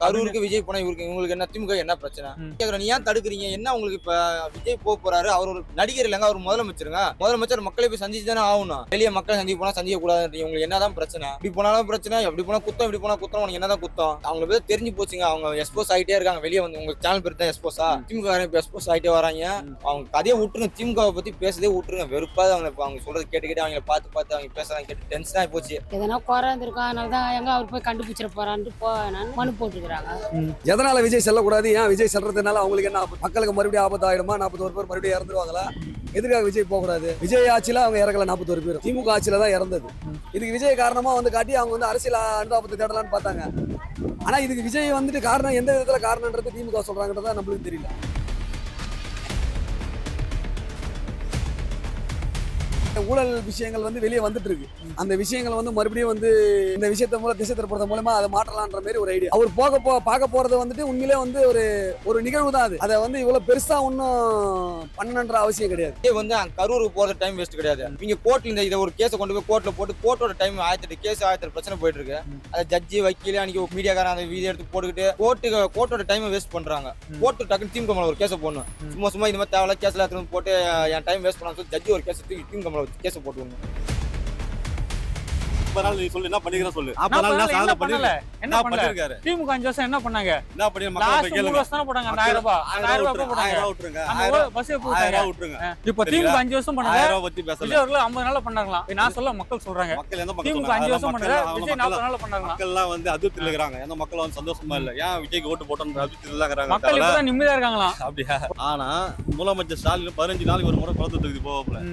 கரூருக்கு விஜய் போனா இவங்களுக்கு என்ன திமுக என்ன பிரச்சனை கேக்குறேன். நீ ஏன் தடுக்கிறீங்க? என்ன உங்களுக்கு இப்ப விஜய் போறாரு? அவர் ஒரு நடிகர் இல்லங்க, அவர் முதலமைச்சருங்க. முதலமைச்சர் மக்களை போய் சந்திச்சு தானே ஆகணும். வெளியே மக்களை சந்திக்க போனா சந்திக்க கூடாது. உங்களுக்கு என்னதான் பிரச்சனை? இப்படி போனாலும் பிரச்சனை, எப்படி போனா குத்தம், இப்படி போனா குத்தம். உனக்கு என்னதான் குத்தம்? அவங்களுக்கு பேர் தெரிஞ்சு போச்சுங்க. அவங்க எக்ஸ்போஸ் ஆகிட்டே இருக்காங்க. வெளியே வந்து உங்க சேனல் பேர் தான் எக்ஸ்போஸா? திமுக எக்ஸ்போஸ் ஆகிட்டே வராங்க. அவங்க கதையை விட்டுருங்க, திமுக பத்தி பேசதே விட்டுருங்க. வெறுப்பாது அவங்க சொல்றது கேட்டுக்கிட்டு அவங்களை பார்த்து அவங்க பேசுறாங்க கேட்டு டென்ஷன் ஆகி போச்சு. எதனா குறை இருந்திருக்கும், அதனால தான் எங்க அவர் போய் கண்டுபிடிச்சிட போறான்னு மனு போட்டுக்கிறாங்க. எதனால விஜய் செல்லக்கூடாது? ஏன் விஜய் செல்றதுனால அவங்களுக்கு என்ன மக்களுக்கு மறுபடியும் ஆபத்து ஆயிடுமா? 41 பேர் மறுபடியும் இறந்துருவாங்களா? எதுக்காக விஜய் போக கூடாது? விஜய் ஆட்சியில அவங்க இறக்கல 41 பேர், திமுக ஆட்சியில தான் இறந்தது. இதுக்கு விஜய் காரணமா வந்து காட்டி அவங்க வந்து அரசியல் அனுதாபத்தை தேடலான்னு பார்த்தாங்க. ஆனா இதுக்கு விஜய் வந்துட்டு காரணம் எந்த விதத்துல காரணம்ன்றது திமுக சொல்றாங்கன்றதா நம்மளுக்கு தெரியல. ஊழல் விஷயங்கள் வந்து வெளியே வந்துட்டு இருக்கு. அந்த விஷயங்கள் வந்து மறுபடியும் வந்து இந்த விஷயத்த மூலம் திசை திருப்பது மூலமா அதை மாற்றலான்ற மாதிரி ஒரு ஐடியா. அவர் பார்க்க போறது வந்துட்டு உண்மையிலே வந்து ஒரு நிகழ்வு தான். அதை வந்து இவ்வளவு பெருசா ஒன்னும் பண்ணணுன்ற அவசியம் கிடையாது. வந்து கரூருக்கு போறது டைம் வேஸ்ட் கிடையாது. நீங்க கோர்ட்ல இதை ஒரு கேஸை கொண்டு போய் கோர்ட்ல போட்டு கோர்ட்டோட டைம் 1008 கேஸ் 1008 பிரச்சனை போயிட்டு இருக்கு. அதை ஜட்ஜி வக்கீல அன்னைக்கு மீடியாக்காரன் அந்த வீடியோ எடுத்து போட்டுக்கிட்டு கோர்ட்டோட டைம் வேஸ்ட் பண்றாங்க. கோர்ட்டு டக்குன்னு திமுக ஒரு கேஸை போடணும். சும்மா இந்த மாதிரி தேவையில்ல கேஸ்ல எடுத்து போட்டு என் டைம் வேஸ்ட் பண்ணான்னு சொல்லி ஜட்ஜி ஒரு கேஸ் திமுக கேஸ் போட்டுருங்க. நீ சொல்லு என்ன பண்ணிக்கிற சொல்லு. என்ன பண்ணல? என்ன பண்ணிருக்காரு? திமுக 5 வருஷம் என்ன பண்ணாங்க? என்ன பண்ணி மக்கள் கேளுங்க. 3 வருஷம் போட்டாங்க 1000 ரூபாய். 1000 ரூபாய் போட்டாங்க. 1000 ரூபாய் விட்டுருங்க. 1000 பஸ்ஸே போட்டாங்க. விட்டுருங்க. இப்போ திமுக 5 வருஷம் பண்ணாங்க. 1000 ரூபாய் பத்தி பேசல. விஜய் அவர்கள் 50 நாள்ல பண்ணாங்கலாம். நான் சொல்ல மக்கள் சொல்றாங்க. மக்கள் எந்த மக்கள் திமுக 5 வருஷம் பண்ணாங்க. விஜய் 40 நாள்ல பண்ணாங்கலாம். மக்கள் எல்லாம் வந்து அதிருப்தில இருக்காங்க. எந்த மக்கள் வந்து சந்தோஷமா இல்ல. ஏன் விஜய்க்கு ஓட்டு போட்டோம்ன்ற அதிருப்தில இருக்காங்க. மக்கள் இப்பதான் நிம்மதியா இருக்காங்களாம். அப்படியே. ஆனா முதலமைச்சர் ஸ்டாலின் 15 நாளைக்கு ஒரு முறை குளத்தூருக்கு போகல.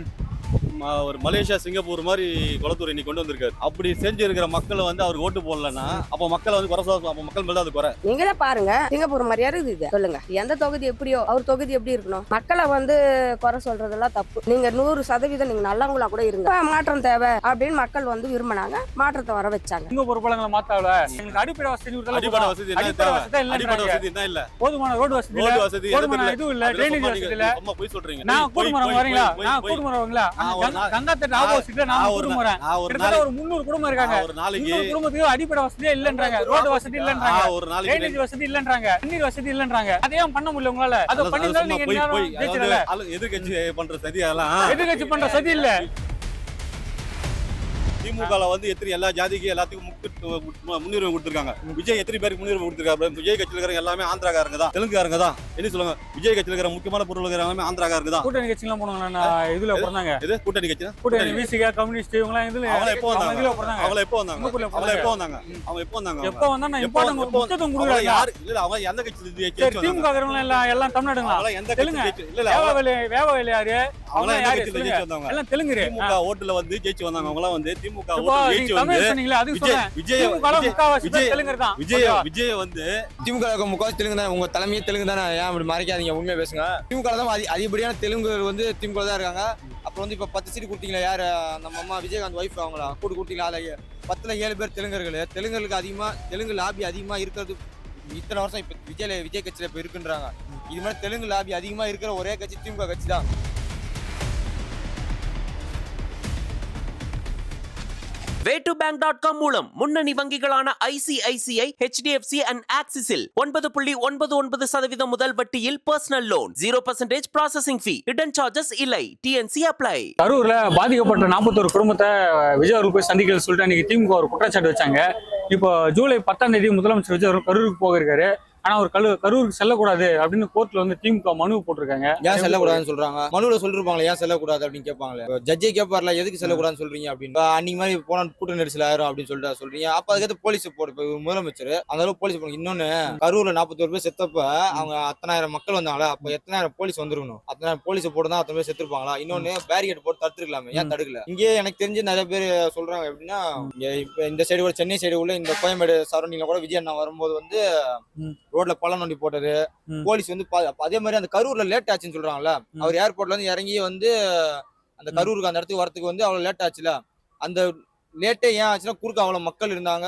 ஒரு மலேசியா சிங்கப்பூர் மாதிரி குளத்தூர் இன்னைக்கு கொண்டு வந்திருக்காரு. அப்படி செஞ்சு இருக்கிற மக்களை வந்து அவருக்கு ஓட்டு போடலன்னா அப்ப மக்களை வந்து குறை சொல்ல, அப்ப மக்கள் மேல அது குறை. நீங்களே பாருங்க, சிங்கப்பூர் மாதிரியா இருக்குது. சொல்லுங்க, எந்த தொகுதி எப்படியோ அவர் தொகுதி எப்படி இருக்கணும்? மக்களை வந்து குறை சொல்றதெல்லாம் தப்பு. நீங்க 100% நீங்க நல்லவங்களா கூட இருங்க. மாற்றம் தேவை அப்படின்னு மக்கள் வந்து விரும்பினாங்க, மாற்றத்தை வர வச்சாங்க. சிங்கப்பூர் பழங்களை மாத்தாவல எங்களுக்கு அடிப்படை வசதி இல்ல, போதுமான ரோடு வசதி இல்ல, இது இல்ல, ட்ரைனேஜ் வசதி இல்ல. போய் சொல்றீங்க. நான் கூடுமரம் வரீங்களா? நான் கூடுமரம் வரீங்களா? கங்காத்தட்டு ஆப்போசிட்ல நான் கூடுமரம். கிட்டத்தட்ட ஒரு 300 குடும்பம் இருக்காங்க. ஒரு நாளைக்கு 300 குடும்பத்துக்கு அடிப்படை வசதியே இல்லன்றாங்க. ரோடு வசதி இல்லன்றாங்க. ஒரு நாளைக்கு ட்ரைனேஜ் வசதி இல்லன்றாங்க. தண்ணீர் வசதி இல்லன்றாங்க. அதையும் பண்ண முடியல உங்களால. அத பண்ணிருந்தா நீங்க ஜெயிச்சல. எதிர்க்கட்சி பண்ற சதி அதெல்லாம் எதிர்க்கட்சி பண்ற சதி இல்ல. திமுக வந்து எத்தனை எல்லா ஜாதிக்கு எல்லாத்துக்கும் முன்னுரிமை கொடுத்திருக்காங்க. விஜய் எத்தனை பேருக்கு முன்னுரிமை கொடுத்திருக்காரு? விஜய் கட்சியில் இருக்கிற எல்லாமே ஆந்திராக்காரங்க தான், தெலுங்குக்காரங்க தான். என்ன சொல்லுங்க, விஜய் கட்சியில் இருக்கிற முக்கியமான பொருள் எல்லாமே ஆந்திராக்காரங்க தான். கூட்டணி கட்சிலாம் போனாங்க. இதுல போறாங்க. இது கூட்டணி கட்சி, கூட்டணி விசிக கம்யூனிஸ்ட் இவங்க எல்லாம் இதுல அவங்கள எப்போ வந்தாங்க? இதுல போறாங்க. அவங்கள எப்போ வந்தாங்க? அவங்கள எப்போ வந்தாங்க? அவங்க எப்போ வந்தாங்க? எப்போ வந்தா இம்பார்ட்டன்ட் முக்கியத்துவம் கொடுக்குறாங்க. யார் இல்ல, அவங்க எந்த கட்சி வந்தாங்க? திமுக காரங்க எல்லாம் தமிழ்நாடுங்களா? அவங்க எந்த கட்சி? இல்ல வேவவேல யாரு? அவங்க எந்த யாரு கட்சியில ஜெயிச்சு வந்தாங்க? எல்லாம் தெலுங்கு. திமுக ஓட்டுல வந்து ஜெயிச்சு வந்தாங்க. அவங்க எல்லாம் வந்து திமுக ஓட்டுல ஜெயிச்சு வந்து விஜய் வந்து திமுக முக்காவாசி தெலுங்கு தான். உங்க தலைமையே தெலுங்கு தானே? ஏன் அப்படி மறைக்காதீங்க, உண்மையை பேசுங்க. திமுக தான் அதிகப்படியான தெலுங்கு வந்து திமுக தான் இருக்காங்க. அப்புறம் வந்து இப்ப 10 சீட் கொடுத்தீங்களா? யாரு? நம்ம அம்மா விஜயகாந்த் ஒய்ஃப் அவங்களா கொடுத்தீங்களா? 10ல 7 பேர் தெலுங்குகளுக்கு அதிகமா தெலுங்கு லாபி அதிகமா இருக்கிறது. இத்தனை வருஷம் இப்ப விஜய் கட்சியில இப்ப இருக்குன்றாங்க. இது மாதிரி தெலுங்கு லாபி அதிகமா இருக்கிற ஒரே கட்சி திமுக கட்சி தான். Way2Bank.com மூலம் முன்னணி வங்கிகளான ICICI, HDFC and Axisல் 9.99% முதல் வட்டியில் பர்சனல் லோன், 0% ப்ராசசிங் ஃபீ, ஹிடன் சார்ஜஸ் இல்லை. TNC apply. கரூர்ல பாதிக்கப்பட்ட 41 குடும்பத்தை விஜய் அவர்கள் போய் சந்திக்க சொல்லிட்டு அன்னைக்கு திமுக ஒரு குற்றச்சாட்டு வச்சாங்க. இப்போ ஜூலை 10ஆம் தேதி முதலமைச்சர் விஜய் அவர்கள் கரூருக்கு போயிருக்காரு. ஆனா ஒரு கரூருக்கு செல்லக்கூடாது அப்படின்னு கோர்ட்ல வந்து திமுக மனு போட்டிருக்காங்க. ஏன் செல்லக்கூடாதுன்னு சொல்றாங்க? மனுவில் சொல்லிருப்பாங்களே ஏன் செல்லக்கூடாது அப்படின்னு கேட்பாங்களே. ஜட்ஜே கேட்பார்ல, எதுக்கு செல்லக்கூடாதுன்னு சொல்றீங்க அப்படின்னு. அன்னைக்கு மாதிரி போனா கூட்ட நெரிசல் ஆயிரும் அப்படின்னு சொல்லிட்டு சொல்றீங்க. அப்ப அதுக்கு போலீஸ் போடு முதலமைச்சர் அந்த அளவுக்கு போலீஸ் போடுங்க. இன்னொன்னு, கரூர்ல 41 பேர் செத்தப்ப அவங்க 10,000 மக்கள் வந்தாங்களா? அப்ப எத்தனாயிரம் போலீஸ் வந்துருக்கணும்? 10,000 போலீஸ் போட்டுதான் 10 பேர் செத்துருப்பாங்களா? இன்னொன்னு, பேரிகேட் போட்டு தடுத்துருக்கலாமே, ஏன் தடுக்கல? இங்கே எனக்கு தெரிஞ்சு நிறைய பேர் சொல்றாங்க எப்படின்னா, இப்ப இந்த சைடு கூட சென்னை சைடு உள்ள இந்த கோயம்பேடு சரௌண்டிங்ல கூட விஜய் அண்ணா வரும்போது வந்து ரோட்ல பழம் நோண்டி போட்டது. போலீஸ் வந்து அதே மாதிரி அந்த கரூர்ல லேட் ஆச்சுன்னு சொல்றாங்கல்ல, அவர் ஏர்போர்ட்ல இருந்து இறங்கி வந்து அந்த கரூருக்கு அந்த இடத்துக்கு வரத்துக்கு வந்து அவ்வளவு லேட் ஆச்சுல. அந்த லேட்டே ஏன் ஆச்சுன்னா குறுக்க அவ்வளவு மக்கள் இருந்தாங்க.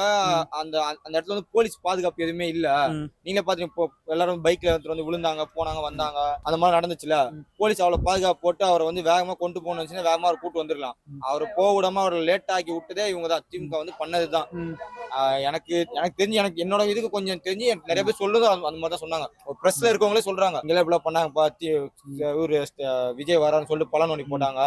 அந்த அந்த இடத்துல வந்து போலீஸ் பாதுகாப்பு எதுவுமே இல்ல. நீங்களே பாத்தீங்க, இப்போ எல்லாரும் பைக்ல வந்து விழுந்தாங்க, போனாங்க, வந்தாங்க, அந்த மாதிரி நடந்துச்சுல. போலீஸ் அவ்வளவு பாதுகாப்பு போட்டு அவரை வந்து வேகமா கொண்டு போகணும்னு வேகமா அவர் கூட்டு வந்துடலாம். அவர் போக விடாம அவரை லேட் ஆக்கி விட்டதே இவங்க தான், திமுக வந்து பண்ணதுதான். எனக்கு தெரிஞ்சு, எனக்கு என்னோட இதுக்கு கொஞ்சம் தெரிஞ்சு நிறைய பேர் சொல்லுது அந்த மாதிரி தான் சொன்னாங்க. பிரஸ்ல இருக்கவங்களே சொல்றாங்க, இங்கெல்லாம் இப்படி பண்ணாங்க பாத்தி, இவரு விஜய் வரான்னு சொல்லிட்டு பலன் ஒண்ணி போட்டாங்க,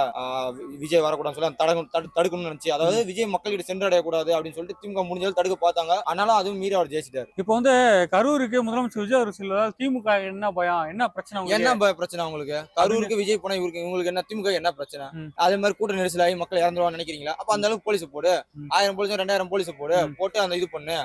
விஜய் வரக்கூடாதுன்னு சொல்லி தடுக்கணும்னு நினைச்சு, அதாவது விஜய் மக்கள்கிட்ட சென்றடைய கூடாது அப்படின்னு சொல்லிட்டு திமுக முடிஞ்சாலும் தடுக்க பார்த்தாங்க. ஆனாலும் அதுவும் மீறி அவர் ஜெயிச்சிட்டாரு. இப்போ வந்து கரூருக்கு முதலமைச்சர் விஜய் அவர்கள் செல்வதால் திமுக என்ன பயம், என்ன பிரச்சனை உங்களுக்கு? என்ன பிரச்சனை உங்களுக்கு? கரூருக்கு விஜய் போனா இவங்களுக்கு என்ன, திமுக என்ன பிரச்சனை? அதே மாதிரி கூட்ட நெரிசலாகி மக்கள் இறந்துருவான்னு நினைக்கிறீங்களா? அப்ப அந்த அளவுக்கு போலீஸ் போடு, 1000 போலீஸ் 2000 போலீஸ் போட்டு அந்த இது பண்ணு,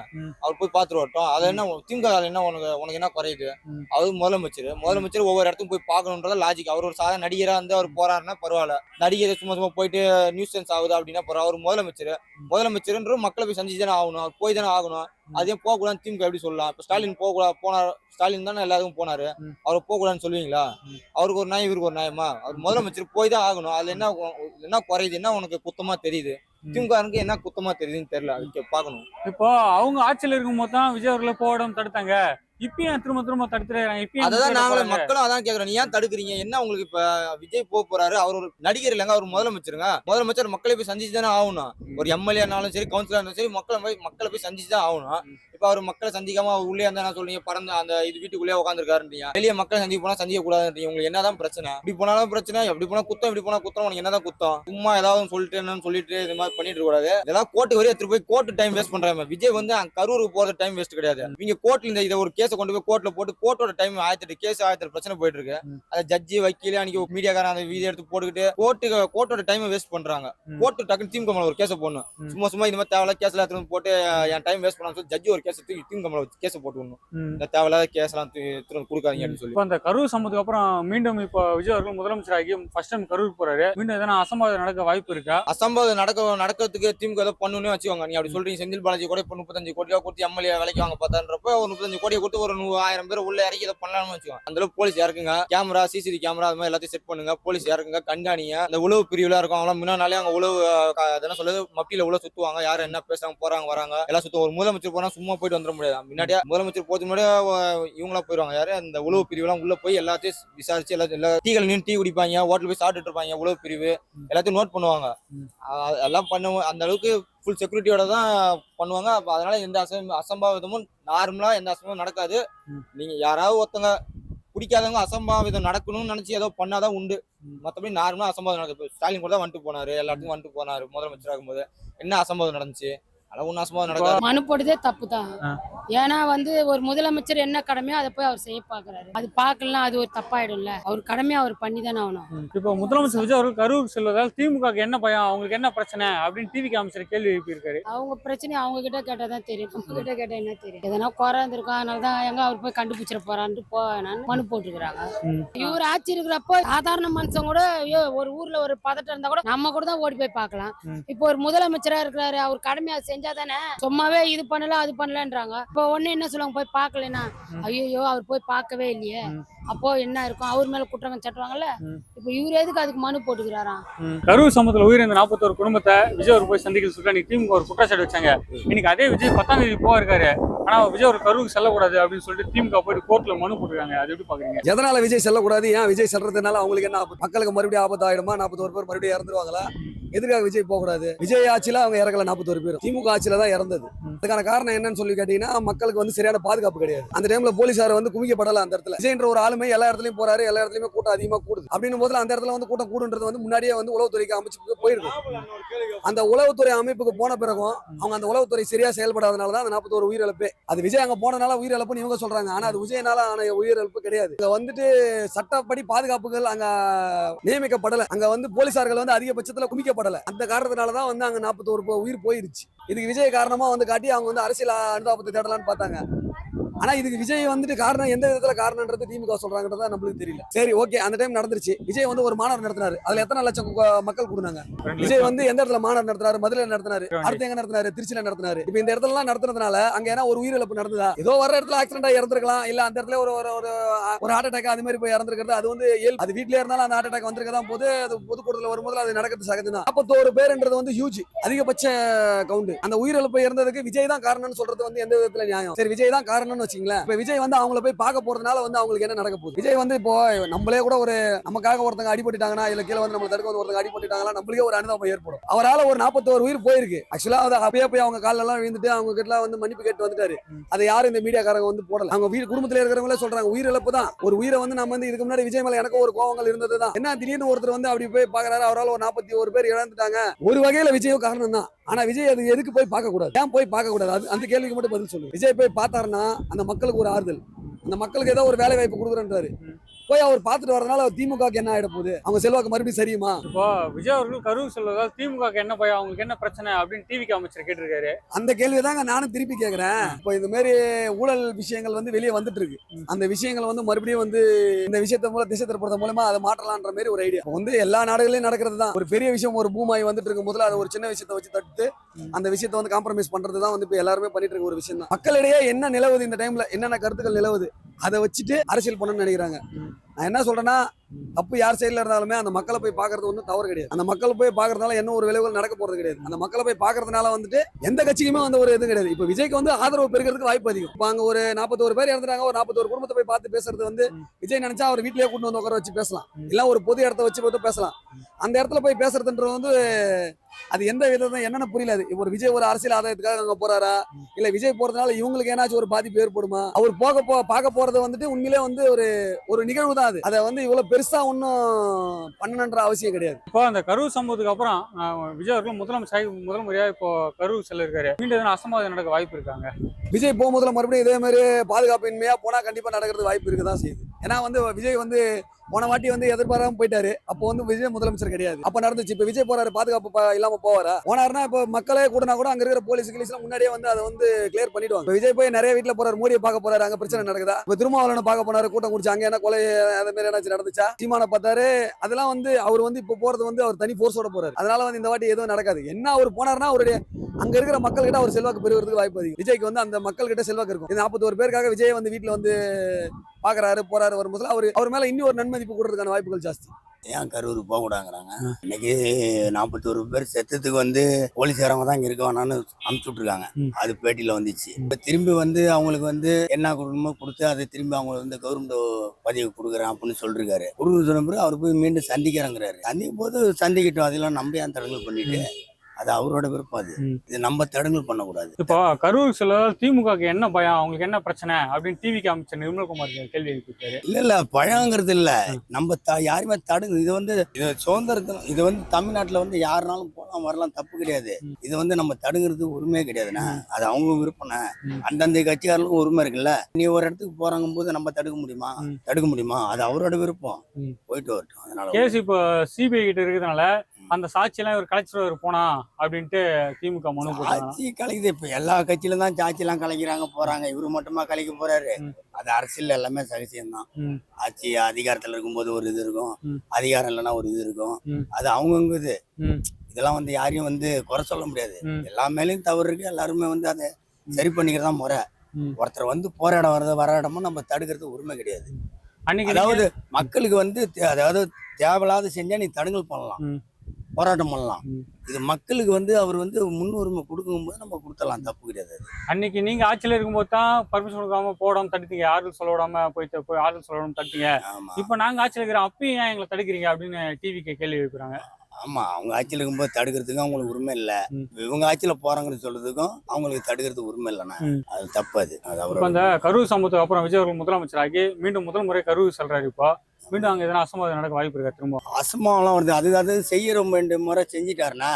அவர் போய் பாத்துட்டு வரட்டும். அது என்ன திமுக என்ன உனக்கு என்ன குறையுது? அவர் முதலமைச்சர் ஒவ்வொரு இடத்துக்கும் போய் பார்க்கணுன்றத லாஜிக். அவர் ஒரு சாதாரண நடிகரா வந்து அவர் போறாருன்னா பரவாயில்ல, நடிகரை சும்மா போயிட்டு நியூஸ் சென்ஸ் ஆகுது அப்படின்னா பரவாயில்ல. அவர் முதலமைச்சர் மக்களை போய் சந்திச்சு தானே ஆகணும், அவர் போய் தானே ஆகணும். அதே போகக்கூடாதுன்னு திமுக எப்படி சொல்லலாம்? இப்ப ஸ்டாலின் போனார், ஸ்டாலின் தானே எல்லாருக்கும் போனாரு, அவர் போகக்கூடாதுன்னு சொல்லுவீங்களா? அவருக்கு ஒரு நியாயம், இவருக்கு ஒரு நியாயமா? அவர் முதலமைச்சர் போய் தான் ஆகணும். அதுல என்ன குறையுது, என்ன உனக்கு குத்தமா தெரியுது? திமுக என்ன குத்தமா தெரியுதுன்னு தெரியல, அதுக்கு பாக்கணும். இப்போ அவங்க ஆட்சியில் இருக்கும் போது தான் விஜய் அவர்களை போடாம தடுத்தாங்க, இப்பயும் திரும்ப தடுத்துறாங்க. அதான் நாங்களும் மக்களும் அதான் கேக்குறோம், நீ ஏன் தடுக்குறீங்க? என்ன உங்களுக்கு? இப்ப விஜய் போறாரு, அவர் ஒரு நடிகர் இல்லைங்க, அவர் முதலமைச்சர் மக்களை போய் சந்திச்சு தானே ஆகணும். ஒரு எம்எல்ஏ ஆனாலும் சரி, கவுன்சிலர் இருந்தாலும் சரி, மக்களை போய் சந்திச்சு தான் ஆகணும். இப்ப அவர் மக்களை சந்திக்காம உள்ளே இருந்தா என்ன சொல்றீங்க? பறந்து அந்த இது வீட்டுக்குள்ளேயே உட்காந்துருக்காருன்றீங்க. வெளியே மக்களை சந்திக்க போனா சந்திக்க கூடாதுன்றீங்க. உங்களுக்கு என்னதான் பிரச்சனை? இப்படி போனாலும் பிரச்சனை, எப்படி போனா குத்தம், இப்படி போனா குத்தம், உனக்கு என்னதான் குத்தம்? சும்மா ஏதாவது சொல்லிட்டு என்னன்னு சொல்லிட்டு இது மாதிரி பண்ணிட்டு கூடாது. ஏதாவது கோர்ட்டு வரையும் எடுத்து போய் கோர்ட்டு டைம் வேஸ்ட் பண்றாங்க. விஜய் வந்து கரூருக்கு போறது டைம் வேஸ்ட் கிடையாது. நீங்க கோர்ட்ல இதை ஒரு கேஸை கொண்டு போய் கோர்ட்ல போட்டு, கோர்ட்டோட டைம் 1008 பிரச்சனை போயிட்டு இருக்கு. அதை ஜட்ஜி வக்கீல அன்னைக்கு மீடியாக்காரன் அந்த வீடியோ எடுத்து போட்டுக்கிட்டு கோர்ட்டோட டைம் வேஸ்ட் பண்றாங்க. கோர்ட்டு டக்குன்னு திமுக மேல ஒரு கேஸை போடணும். சும்மா இந்த மாதிரி தேவையில்ல கேஸ்ல எடுத்து போட்டு என் டைம் வேஸ்ட் பண்ணான்னு சொல்லி ஜட்ஜி ஒரு கேஸ் திமுக மேல கேஸ் போட்டு விடணும். இந்த தேவையில்லாத கேஸ் எல்லாம் கொடுக்காதீங்க அப்படின்னு சொல்லி. அந்த கரூர் சம்பவத்துக்கு அப்புறம் மீண்டும் இப்போ விஜய் அவர்கள் முதலமைச்சர் ஆகி ஃபர்ஸ்ட் டைம் கரூருக்கு போறாரு. மீண்டும் எதனா அசம்பாவிதம் நடக்க வாய்ப்பு இருக்கா? அசம்பாவிதம் நடக்கிறதுக்கு திமுக ஏதோ பண்ணுன்னு வச்சுக்கோங்க. நீ அப்படி சொல்றீங்க, செந்தில் பாலாஜி கூட இப்ப 35 கோடி ரூபா கொடுத்து எம்எல்ஏ வேலைக்கு வாங்க பார்த்தான்றப்ப ஒரு 35 கோடியை கொடுத்து ஒரு 1000 பேர் உள்ள இறக்கி இதை பண்ணலாம்னு வச்சுக்கோங்க. அந்த அளவுக்கு போலீஸ் இறக்குங்க, கேமரா, சிசிடிவி கேமரா, அது மாதிரி எல்லாத்தையும் செட் பண்ணுங்க. போலீஸ் இறக்குங்க, கண்காணிங்க. அந்த உளவு பிரிவுல இருக்கும் அவங்க முன்னாலே அங்க உளவு என்ன சொல்றது, மப்பியில உள்ள சுத்துவாங்க, யாரும் என்ன பேசுறாங்க, போறாங்க வராங்க எல்லாம் சுத்தும். ஒரு முதலமைச்சர் போனா சும்மா போயிட்டு வந்துட முடியாது. முன்னாடியே முதலமைச்சர் போது முன்னாடியே இவங்களா போயிருவாங்க. யாரு அந்த உளவு பிரிவுலாம் உள்ள போய் எல்லாத்தையும் விசாரிச்சு எல்லா டீகள் நின்று டீ குடிப்பாங்க, ஹோட்டல் போய் சாப்பிட்டுட்டு இருப்பாங்க. உளவு பிரிவு எல்லாத்தையும் நோட் பண்ணுவாங்க. எல்லாம் பண்ணுவோம். அந்த அளவுக்கு ஃபுல் செக்யூரிட்டியோட தான் பண்ணுவாங்க. அப்ப அதனால எந்த அசம்பாவிதமும் நார்மலா எந்த அசம்பாவிதம் நடக்காது. நீங்க யாராவது ஒருத்தங்க பிடிக்காதவங்க அசம்பாவிதம் நடக்கணும்னு நினைச்சு ஏதோ பண்ணாதான் உண்டு. மற்றபடி நார்மலா அசம்பாவிதம் நடக்குது. ஸ்டாலின் கூட தான் வந்துட்டு போனாரு, எல்லாத்துக்கும் வந்துட்டு போனாரு முதலமைச்சர் ஆகும்போது. என்ன அசம்பாவிதம் நடந்துச்சு? மனு போடுறதே தப்பு தான். ஏன்னா வந்து ஒரு முதலமைச்சர் என்ன கடமையோ அதை போய் அவர் செய்ய பாக்குறாரு. அது பாக்கலாம், அது ஒரு தப்பாயிடும்ல. அவர் கடமையை அவர் பண்ணிதானே ஆகணும். இப்போ முதலமைச்சர் விஜய் அவர்கள் கரூர் செல்வதால் திமுக என்ன பயம், அவங்களுக்கு என்ன பிரச்சனை அப்படின்னு டிவி அமைச்சர் கேள்வி எழுப்பியிருக்காரு. அவங்க பிரச்சனை அவங்க கிட்ட கேட்டாதான் தெரியும், நம்ம கிட்ட கேட்டா என்ன தெரியும்? எதனா குறை இருந்திருக்கோம், அதனாலதான் எங்க அவர் போய் கண்டுபிடிச்சிட போறான்னு மனு போட்டுருக்காங்க. இவர் ஆட்சி இருக்கிறப்போ சாதாரண மனுஷன் கூட ஒரு ஊர்ல ஒரு பதட்டம் இருந்தா கூட நம்ம கூட தான் ஓடி போய் பார்க்கலாம். இப்போ ஒரு முதலமைச்சரா இருக்கிறாரு, அவர் கடமையை செஞ்சாதானே. சும்மாவே இது பண்ணல அது பண்ணலன்றாங்க. இப்போ ஒண்ணு என்ன சொல்லுவாங்க, போய் பார்க்கலன்னா ஐயோ அவர் போய் பார்க்கவே இல்லையே, அப்போ என்ன இருக்கும், அவர் மேல குற்றம் சட்டுவாங்கல்ல. இப்ப இவரு எதுக்கு அதுக்கு மனு போட்டுக்கிறாராம்? கரூர் சம்பவத்துல உயிரிழந்த 41 குடும்பத்தை விஜய் அவர் போய் சந்திக்க சொல்லி திமுக ஒரு குற்றச்சாட்டு வச்சாங்க. இன்னைக்கு அதே விஜய் 10ஆம் தேதி போயிருக்காரு, ஆனா விஜய் ஒரு கரூருக்கு செல்லக்கூடாது அப்படின்னு சொல்லிட்டு திமுக போயிட்டு கோர்ட்ல மனு போட்டுருக்காங்க. அது எப்படி பாக்குறீங்க? எதனால விஜய் செல்லக்கூடாது, ஏன் விஜய் செல்றதுனால அவங்களுக்கு என்ன ஆபத்து? மக்களுக்கு மறுபடியும் ஆபத்து ஆயிடுமா? 41 பேர் மறுபடியும் இறந்துருவாங்களா? எதுக்காக விஜய் போக கூடாது? விஜய் ஆட்சியில அவங்க இறக்கல 41 பேர், திமுக ஆட்சியில தான் இறந்தது. அதுக்கான காரணம் என்னன்னு சொல்லி கேட்டீங்கன்னா, மக்களுக்கு வந்து சரியான பாதுகாப்பு கிடையாது. அந்த டைம்ல போலீசார் வந்து குவிக்கப்படல. அந்த இடத்துல விஜய்ன்ற ஒரு ஆளுமை எல்லா இடத்துலயும் போறாரு, எல்லா இடத்துலயுமே கூட்டம் அதிகமா கூடுது. அப்படின்னும் போதுல அந்த இடத்துல வந்து கூட்டம் கூடுன்றது வந்து முன்னாடியே வந்து உளவுத்துறைக்கு அமைச்சு போயிருக்கும். அந்த உளவுத்துறை அமைப்புக்கு போன பிறகும் அவங்க அந்த உளவுத்துறை சரியா செயல்படாதனாலதான் அந்த 41 உயிரிழப்பு. அது விஜய் அங்க போனனால உயிரிழப்புன்னு இவங்க சொல்றாங்க. ஆனா அது விஜயனால ஆன உயிரிழப்பு கிடையாது. இங்க வந்துட்டு சட்டப்படி பாதுகாப்புகள் அங்க நியமிக்கப்படல. அங்க வந்து போலீசார்கள் வந்து அதிகபட்சத்துல குவிக்கப்படல. அந்த காரணத்தினாலதான் வந்து அங்க 41 உயிர் போயிருச்சு. இதுக்கு விஜய் காரணமா வந்து காட்டி அவங்க வந்து அரசியல் அனுதாபத்தை தேடலான்னு பார்த்தாங்க. ஆனா இதுக்கு விஜய் வந்துட்டு காரணம் எந்த விதத்துல காரணம்ன்றது திமுக சொல்றாங்கன்றதா நம்மளுக்கு தெரியல. சரி ஓகே, அந்த டைம் நடந்துருச்சு. விஜய் வந்து ஒரு மாநாடு நடத்தினாரு, அதுல எத்தனை லட்சம் மக்கள் கூடுனாங்க? விஜய் வந்து எந்த இடத்துல மாநாடு நடத்தினாரு? மதுரையில நடத்தினாரு, அடுத்து எங்க நடத்தினாரு? திருச்சியில நடத்தினாரு. இப்ப இந்த இடத்துல எல்லாம் நடத்துனதுனால அங்க ஏன்னா ஒரு உயிரிழப்பு நடந்ததா? ஏதோ வர இடத்துல ஆக்சிடென்ட் ஆகி இறந்துருக்கலாம், இல்ல அந்த இடத்துல ஒரு ஒரு ஹார்ட் அட்டாக் அது மாதிரி போய் இறந்துருக்கிறது. அது வந்து அது வீட்லயே இருந்தாலும் அந்த ஹார்ட் அட்டாக் வந்திருக்கதான் போது. அது பொதுக்கூட்டத்துல வரும்போது அது நடக்கிறது சகஜம் தான். 41 பேருன்றது வந்து ஹியூஜ், அதிகபட்ச கவுண்ட். அந்த உயிரிழப்பு இறந்ததுக்கு விஜய் தான் காரணம்னு சொல்றது வந்து எந்த விதத்துல நியாயம்? சரி, விஜய் தான் காரணம்னு வச்சுங்களேன். இப்ப விஜய் வந்து அவங்கள போய் பார்க்க போறதுனால வந்து அவங்களுக்கு என்ன நடக்க போகுது? விஜய் வந்து இப்போ நம்மளே கூட ஒரு நமக்காக ஒருத்தங்க அடிபட்டுட்டாங்கன்னா, இல்ல கீழே வந்து நம்ம தடுக்க வந்து ஒருத்தங்க அடிபட்டுட்டாங்களா, நம்மளுக்கே ஒரு அனுதாபம் ஏற்படும். அவரால ஒரு 41 உயிர் போயிருக்கு. ஆக்சுவலா அதை அப்படியே போய் அவங்க கால எல்லாம் விழுந்துட்டு அவங்க கிட்ட வந்து மன்னிப்பு கேட்டு வந்துட்டாரு. அதை யாரும் இந்த மீடியாக்காரங்க வந்து போடல. அவங்க வீடு குடும்பத்துல இருக்கிறவங்களே சொல்றாங்க உயிரிழப்பு தான். ஒரு உயிரை வந்து நம்ம வந்து இதுக்கு முன்னாடி விஜய் மேல எனக்கு ஒரு கோவங்கள் இருந்தது தான். என்ன திடீர்னு ஒருத்தர் வந்து அப்படி போய் பாக்குறாரு, அவரால் ஒரு 41 பேர் இழந்துட்டாங்க. ஒரு வகையில விஜயும் காரணம் தான். ஆனா விஜய் அது எதுக்கு போய் பார்க்க கூடாது? ஏன் போய் பார்க்க கூடாது? அது அந்த கேள்விக்கு மட்டும் பதில் சொல்லு. விஜய் போய் பார்த்தாருன்னா அந்த மக்களுக்கு ஒரு ஆறுதல், அந்த மக்களுக்கு ஏதோ ஒரு வேலை வாய்ப்பு கொடுக்குறேன்றாரு. போய் அவர் பார்த்துட்டு வரதுனால திமுக என்ன ஆயிட போகுது? அவங்க செல்வாக்கு மறுபடியும் சரியுமா? இப்போ விஜய் அவர்கள் கரூர் செல்வதால் திமுக என்ன பயம், அவங்களுக்கு என்ன பிரச்சனை அப்படின்னு டிவிக்கு அமைச்சர் கேட்டிருக்காரு. அந்த கேள்வி தாங்க நானும் திருப்பி கேட்கிறேன். இப்போ இந்த மாதிரி ஊழல் விஷயங்கள் வந்து வெளியே வந்துட்டு இருக்கு. அந்த விஷயங்கள் வந்து மறுபடியும் வந்து இந்த விஷயத்த மூலம் திசை திருப்பறது மூலமா அதை மாற்றலான்ற மாதிரி ஒரு ஐடியா வந்து எல்லா நாடுகளையும் நடக்கிறது தான். ஒரு பெரிய விஷயம் ஒரு பூமாய் வந்துட்டு இருக்கும் போதுல அதை ஒரு சின்ன விஷயத்தை வச்சு தடுத்து அந்த விஷயத்தை வந்து காம்ப்ரமைஸ் பண்றது தான் வந்து இப்போ எல்லாருமே பண்ணிட்டு இருக்க ஒரு விஷயம் தான். மக்களிடையே என்ன நிலவுது, இந்த டைம்ல என்னென்ன கருத்துக்கள் நிலவுது, அதை வச்சுட்டு அரசியல் பண்ணணும்னு நினைக்கிறாங்க. நான் என்ன சொல்றேன்னா, தப்பு யார் சைடுல இருந்தாலுமே அந்த மக்களை போய் பாக்குறது ஒன்றும் தவறு கிடையாது. அந்த மக்களை போய் பாக்குறதுனால என்ன ஒரு விளைவுகள் நடக்க போறது கிடையாது. அந்த மக்களை போய் பாக்குறதுனால வந்துட்டு எந்த கட்சிக்குமே வந்து ஒரு இது கிடையாது. இப்ப விஜய்க்கு வந்து ஆதரவு பெருக்கிறதுக்கு வாய்ப்பு அதிகம். இப்ப அங்க ஒரு 41 பேர் இறந்துட்டாங்க, ஒரு 41 குடும்பத்தை போய் பார்த்து பேசுறது வந்து விஜய் நினைச்சா அவர் வீட்லயே கூட்டு வந்து உட்கார வச்சு பேசலாம், இல்ல ஒரு பொது இடத்த வச்சு போட்டு பேசலாம். அந்த இடத்துல போய் பேசுறதுன்றது வந்து அது எந்த விதத்தை என்னன்னு புரியல. ஒரு விஜய் ஒரு அரசியல் ஆதாயத்துக்காக அங்க போறாரா, இல்ல விஜய் போறதுனால இவங்களுக்கு ஏதாச்சும் ஒரு பாதிப்பு ஏற்படுமா? அவர் பார்க்க போறது வந்துட்டு உண்மையிலே வந்து ஒரு நிகழ்வு தான். அது அதை வந்து இவ்வளவு பெருசா ஒன்னும் பண்ணணுன்ற அவசியம் கிடையாது. இப்போ அந்த கரூர் சம்பவத்துக்கு அப்புறம் விஜய் அவர்கள் முதல் முறையா இப்போ கரூர் செல்ல இருக்காரு. மீண்டும் எதனா அசம்பாவிதம் நடக்க வாய்ப்பு இருக்காங்க? விஜய் போகும்போதுல மறுபடியும் இதே மாதிரி பாதுகாப்பின்மையா போனா கண்டிப்பா நடக்கிறது வாய்ப்பு இருக்குதான் செய்யுது. ஏன்னா வந்து விஜய் வந்து போன வாட்டி வந்து எதிர்பாராம போயிட்டாரு. அப்போ வந்து விஜய் முதலமைச்சர் கிடையாது, அப்ப நடந்துச்சு. இப்ப விஜய் போறாரு, பாதுகாப்பு இல்லாம போவாரா? போனாருன்னா இப்ப மக்களே கூடனா கூட அங்க இருக்கிற போலீஸ் கிளீஸ்லாம் முன்னாடியே வந்து அதை வந்து கிளியர் பண்ணிடுவாங்க. விஜய் போய் நிறைய வீட்டுல போறாரு, மோடியை பார்க்க போறாரு, அங்க பிரச்சனை நடக்குதா? இப்ப திருமாவளவனை பார்க்க போனாரு, கூட்டம் குடிச்சு அங்க என்ன கொலை அந்த மாதிரி ஏதாச்சும் நடந்துச்சா? சீமானை பார்த்தாரு, அதெல்லாம் வந்து அவர் வந்து இப்ப போறது வந்து அவர் தனி போர்ஸோட போறாரு. அதனால வந்து இந்த வாட்டி எதுவும் நடக்காது. என்ன அவர் போனாருன்னா அவருடைய அங்க இருக்கிற மக்கள் கிட்ட அவர் செல்வாக்கு பெறுவதற்கு வாய்ப்பு அதிகம். விஜய்க்கு வந்து அந்த மக்கள் கிட்ட செல்வாக்கு இருக்கும். 41 பேருக்காக விஜய் வந்து வீட்டுல வந்து பாக்குறாரு போறாரு வரும்போது அவர் மேல இன்னும் ஒரு நன்மதிப்பு கூடுறதுக்கான வாய்ப்புகள் ஜாஸ்தி. ஏன் கரூருக்கு போக கூடாங்கிறாங்க? இன்னைக்கு 41 பேர் செத்ததுக்கு வந்து போலீஸ்காரங்க தான் இங்க இருக்க வேணான்னு அமுச்சு விட்டுருக்காங்க. அது பேட்டியில வந்துச்சு. இப்ப திரும்பி வந்து அவங்களுக்கு வந்து என்ன கொடுக்கணுமோ கொடுத்து அதை திரும்பி அவங்க வந்து கவர்மெண்ட் பதவி கொடுக்குறேன் அப்படின்னு சொல்லிருக்காரு. கொடுக்குறது சொன்ன பிறகு அவர் போய் மீண்டும் சந்திக்கிறேங்கிறாரு. சந்திக்கும் போது சந்திக்கட்டும், அதெல்லாம் நம்ம ஏன் தடங்கல் பண்ணிட்டு, அது அவரோட விருப்பம். அது இது நம்ம தடங்கல் பண்ணக்கூடாது. இப்போ கரூர் செல்வதால் திமுக என்ன பயம், அவங்களுக்கு என்ன பிரச்சனை அப்படின்னு டிவிக்கு அமைச்சர் நிர்மல்குமார் கேள்வி எழுப்பிட்டாரு. இல்ல பழங்கிறது இல்ல, நம்ம யாருமே தடுங்க. இது வந்து சுதந்திரத்தில் இது வந்து தமிழ்நாட்டுல வந்து யாருனாலும் போலாம் வரலாம், தப்பு கிடையாது. இது வந்து நம்ம தடுங்கிறது உரிமையே கிடையாதுண்ணா, அது அவங்க விருப்பம்ண்ணா. அந்தந்த கட்சியாரர்களுக்கும் உரிமை இருக்குல்ல. நீ ஒரு இடத்துக்கு போறாங்கும் போது நம்ம தடுக்க முடியுமா? அது அவரோட விருப்பம், போயிட்டு வரட்டும். அதனால கேஸ் இப்போ சிபிஐ கிட்ட இருக்கிறதுனால அந்த சாட்சியெல்லாம் இவர் கலைச்சிட்டு போனா அப்படின்ட்டு திமுக மனு போட்டாங்க. ஆட்சி கலைக்குது. இப்ப எல்லா கட்சியில தான் சாட்சி எல்லாம் கலைக்கிறாங்க போறாங்க. இவரு மட்டுமா கலைக்க போறாரு? அது அரசியல் எல்லாமே சகசியம்தான். ஆட்சி அதிகாரத்துல இருக்கும்போது ஒரு இது இருக்கும், அதிகாரம் இல்லைன்னா ஒரு இது இருக்கும். அது அவங்கவுங்க இது. இதெல்லாம் வந்து யாரையும் வந்து குறை சொல்ல முடியாது. எல்லா மேலேயும் தவறு இருக்கு. எல்லாருமே வந்து அதை சரி பண்ணிக்கிறதா முறை. ஒருத்தர் வந்து போராட வர இடமும் நம்ம தடுக்கிறது உரிமை கிடையாது. அதாவது மக்களுக்கு வந்து அதாவது தேவையில்லாத செஞ்சா நீ தடுங்கல் பண்ணலாம், போராட்டம் பண்ணலாம். இது மக்களுக்கு வந்து அவர் வந்து முன்னுரிமை கொடுக்கும்போது நம்ம கொடுத்தலாம், தப்பு கிடையாது. அன்னைக்கு நீங்க ஆட்சியில இருக்கும்போது தான் பர்மிஷன் கொடுக்காம போடாம தடுத்தீங்க, யாரும் சொல்ல விடாம போய் ஆறுதல் சொல்ல விடாம தடுத்தீங்க. இப்ப நாங்க ஆட்சியில இருக்கிறோம், அப்பயும் ஏன் எங்களை தடுக்கிறீங்க அப்படின்னு டிவிக்கு கேள்வி வைக்கிறாங்க. ஆமா, அவங்க ஆட்சியில இருக்கும்போது தடுக்கிறதுக்கும் அவங்களுக்கு உரிமை இல்ல. இவங்க ஆட்சியில போறாங்கன்னு சொல்றதுக்கும் அவங்களுக்கு தடுக்கிறதுக்கு உரிமை இல்லைன்னா அது தப்பு. அது அவர் அந்த கரூர் சம்பவத்துக்கு அப்புறம் விஜய் அவர்கள் முதலமைச்சராகி மீண்டும் முதல் முறை கரூர் செல்றாரு. இப்போ மீண்டும் அங்க எதனா அசம்பாவிதம் நடக்க வாய்ப்பு இருக்கா? திரும்ப அசம்பாவெல்லாம் வருது. அது செய்ய ரெண்டு முறை செஞ்சுட்டாருன்னா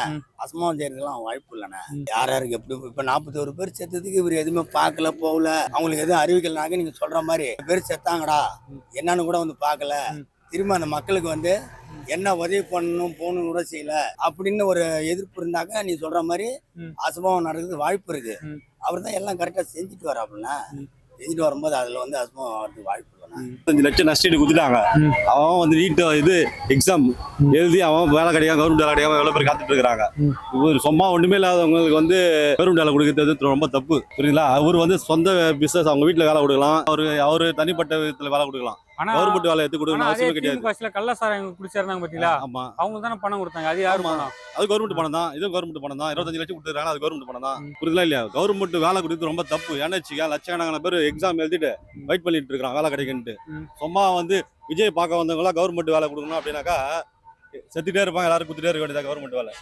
அசம்பாவம் செய்யறதுலாம் வாய்ப்பு இல்லைண்ணா. யாருக்கு எப்படி இப்ப 41 பேர் செத்ததுக்கு இவர் எதுவுமே பார்க்கல, போகல, அவங்களுக்கு எதுவும் அறிவிக்கலனாக்க நீங்க சொல்ற மாதிரி பேர் செத்தாங்கடா என்னன்னு கூட வந்து பார்க்கல. திரும்ப அந்த மக்களுக்கு வந்து என்ன உதவி பண்ணணும் போகணும் கூட செய்யல அப்படின்னு ஒரு எதிர்ப்பு இருந்தாக்க நீ சொல்ற மாதிரி அசம்பாவம் நடக்கிறது வாய்ப்பு இருக்கு. அவர் தான் எல்லாம் கரெக்டா செஞ்சுட்டு வர அப்படின்னா செஞ்சுட்டு வரும்போது அதுல வந்து அசுமம் வரதுக்கு வாய்ப்பு இல்லை. 5 லட்சம் நஷ்டீடு கொடுத்துட்டாங்க. அவன் வந்து நீட் இது எக்ஸாம் எழுதி அவன் வேலை கிடைக்காம கவர்மெண்ட் வேலை கிடைக்காம எவ்வளவு பேர் காத்துட்டு இருக்காங்க. இவர் சும்மா ஒண்ணுமே இல்லாதவங்களுக்கு வந்து கவர்மெண்ட் வேலை கொடுக்கறது ரொம்ப தப்பு, புரியுங்களா? அவர் வந்து சொந்த பிசினஸ் அவங்க வீட்டுல வேலை கொடுக்கலாம், அவரு தனிப்பட்ட விதத்துல வேலை கொடுக்கலாம். ஆனா கவர்மெண்ட் வேலை எடுத்து கொடுக்கணும் அவசியம் கிடையாது. திமுக கள்ளசாராயம் குடிச்சிருந்தாங்க பாத்தீங்களா, ஆமா, அவங்க தானே பணம் கொடுத்தாங்க. அது யாரு பணம்? அது கவர்மெண்ட் பணம் தான், இதுவும் கவர்மெண்ட் பணம் தான். 25 லட்சம் கொடுத்துருக்காங்க, அது கவர்மெண்ட் பணம் தான். புரியுதா இல்லையா? கவர்மெண்ட் வேலை கொடுத்து ரொம்ப தப்பு. ஏன்னா லட்சக்கணக்கான பேர் எக்ஸாம் எழுதிட்டு வெயிட் பண்ணிட்டு இருக்காங்க வேலை கிடைக்குன்ட்டு. சும்மா வந்து விஜய் பார்க்க வந்தவங்களா கவர்மெண்ட் வேலை கொடுக்கணும் அப்படின்னாக்கா செத்துட்டே இருப்பாங்க, எல்லாரும் குத்துட்டே இருக்க வேண்டியதா கவர்மெண்ட் வேலை.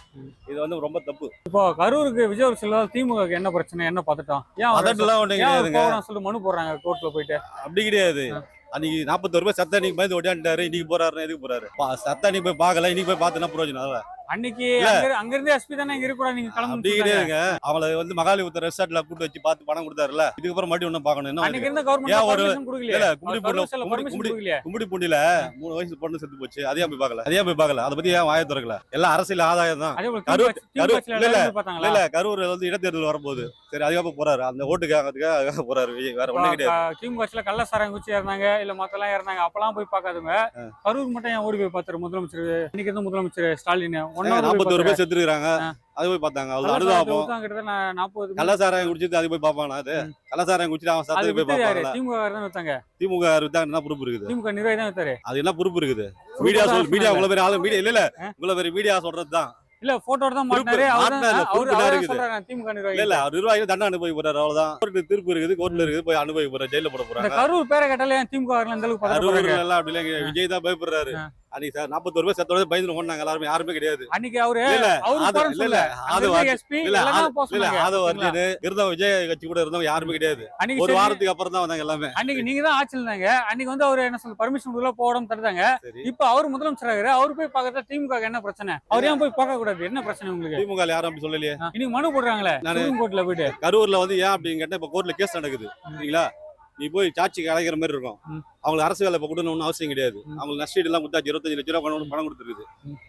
இது வந்து ரொம்ப தப்பு. இப்போ கரூருக்கு விஜய் ஒரு செல்வா திமுக என்ன பிரச்சனை, என்ன பார்த்துட்டோம்? ஏன் அதெல்லாம் ஒண்ணு கிடையாதுங்க. சொல்லி மனு போடுறாங்க கோர்ட்ல போயிட்டு. அப்படி கிடையாது. அன்னைக்கு 41 ரூபாய் சத்த அன்னைக்கு பயந்து ஓடியாண்டாரு, இன்னைக்கு போறாருன்னா எதுக்கு போறாரு? சத்த அன்னைக்கு போய் பார்க்கல, இன்னைக்கு போய் பார்த்தனா பிரயோஜனம். அன்னைக்கு அங்க இருந்து எஸ்பி தானே இங்க இருக்க கூடாது, நீங்க கிளம்பி. அப்படி கிடையாதுங்க. அவளை வந்து மகாலிபுத்தர் ரெசார்ட்ல கூட்டு வச்சு பார்த்து பணம் கொடுத்தாருல, இதுக்கப்புறம் மறுபடியும் ஒன்னும் பார்க்கணும். அன்னைக்கு இருந்த கவர்மெண்ட் பர்மிஷன் கொடுக்கல. கும்மிடிப்பூண்டில 3 வயசு பொண்ணு செத்து போச்சு, அதையும் போய் பார்க்கல. அதை பத்தி ஏன் வாய திறக்கல? எல்லாம் அரசியல் ஆதாயம் தான். இல்ல கரூர் வந்து இடைத்தேர்தல் வரும்போது சரி அதுக்கப்புறம் போறாரு, அந்த ஓட்டுக்காக போறாரு விஜய், வேற ஒண்ணு கிடையாது. திமுக கள்ளசாராயம் குச்சி இருந்தாங்க இல்ல மத்தெல்லாம் இருந்தாங்க, அப்பெல்லாம் போய் பார்க்காதுங்க. கரூர் மட்டும் ஏன் ஓடி போய் பார்த்தாரு முதலமைச்சர்? இன்னைக்கு இருந்த முதலமைச்சர் ஸ்டாலின் 41 ரூபாய் செத்து இருக்காங்க, அது போய் பார்த்தாங்க. அவ்வளவு அனுதாபம். கள்ளசாராயம் குடிச்சிட்டு அது போய் பாப்பானா? அது கள்ளசாராயம் குடிச்சிட்டு அவன் சத்துக்கு போய் பாப்பாங்க. திமுக வித்தாங்க பொறுப்பு இருக்குது. திமுக நிர்வாகி தான் வித்தாரு, அது என்ன பொறுப்பு இருக்குது? மீடியா இவ்வளவு பேர் ஆளு மீடியா இல்ல இவ்வளவு பேர் மீடியா சொல்றதுதான் இல்ல போட்டோ தான் மாட்டாரு. அவரு சொல்றாங்க திமுக நிர்வாகி இல்ல, அவர் நிர்வாகி தண்டனை அனுபவி போறாரு, அவ்வளவுதான். கோர்ட்டு தீர்ப்பு இருக்குது, கோர்ட்ல இருக்குது, போய் அனுபவி போறாரு, ஜெயில போட போறாங்க. கரூர் பேரை கேட்டாலே திமுக அந்த அளவுக்கு எல்லாம் அப்படி இல்லைங்க. விஜய் தான் பயப்படுறாரு. அன்னைக்கு 41 ரூபாய் செத்தோட பயந்து ஓடினாங்க, எல்லாருமே யாருமே கிடையாது. அன்னைக்கு அவரு இருந்த விஜய் கட்சி கூட இருந்தவங்க யாருமே கிடையாது. ஒரு வாரத்துக்கு அப்புறம் தான் வந்தாங்க எல்லாமே. அன்னைக்கு நீங்க தான் ஆட்சியில் இருந்தாங்க. அன்னைக்கு வந்து அவர் என்ன சொல்ல பர்மிஷன் உள்ள போடாம தருதாங்க. இப்ப அவர் முதலமைச்சர் ஆகிறாரு, அவரு போய் பார்க்கறதா திமுக என்ன பிரச்சனை? அவர் ஏன் போய் பார்க்க கூடாது? என்ன பிரச்சனை உங்களுக்கு? திமுக யாரும் அப்படி சொல்லலையே. இன்னைக்கு மனு போடுறாங்களே கோர்ட்ல போயிட்டு. கரூர்ல வந்து ஏன் அப்படின்னு கேட்டா இப்ப கோர்ட்ல கேஸ் நடக்குது சரிங்களா. நீ போய் சாட்சிக்கு அழைக்கிற மாதிரி இருக்கும். அவங்களுக்கு அரசு வேலை கொடுக்கணும்னு அவசியம் கிடையாது. அவங்களுக்கு நஷ்டீடு எல்லாம் கொடுத்தாச்சு, 25 லட்ச ரூபா பணம் கொடுத்துருக்குது,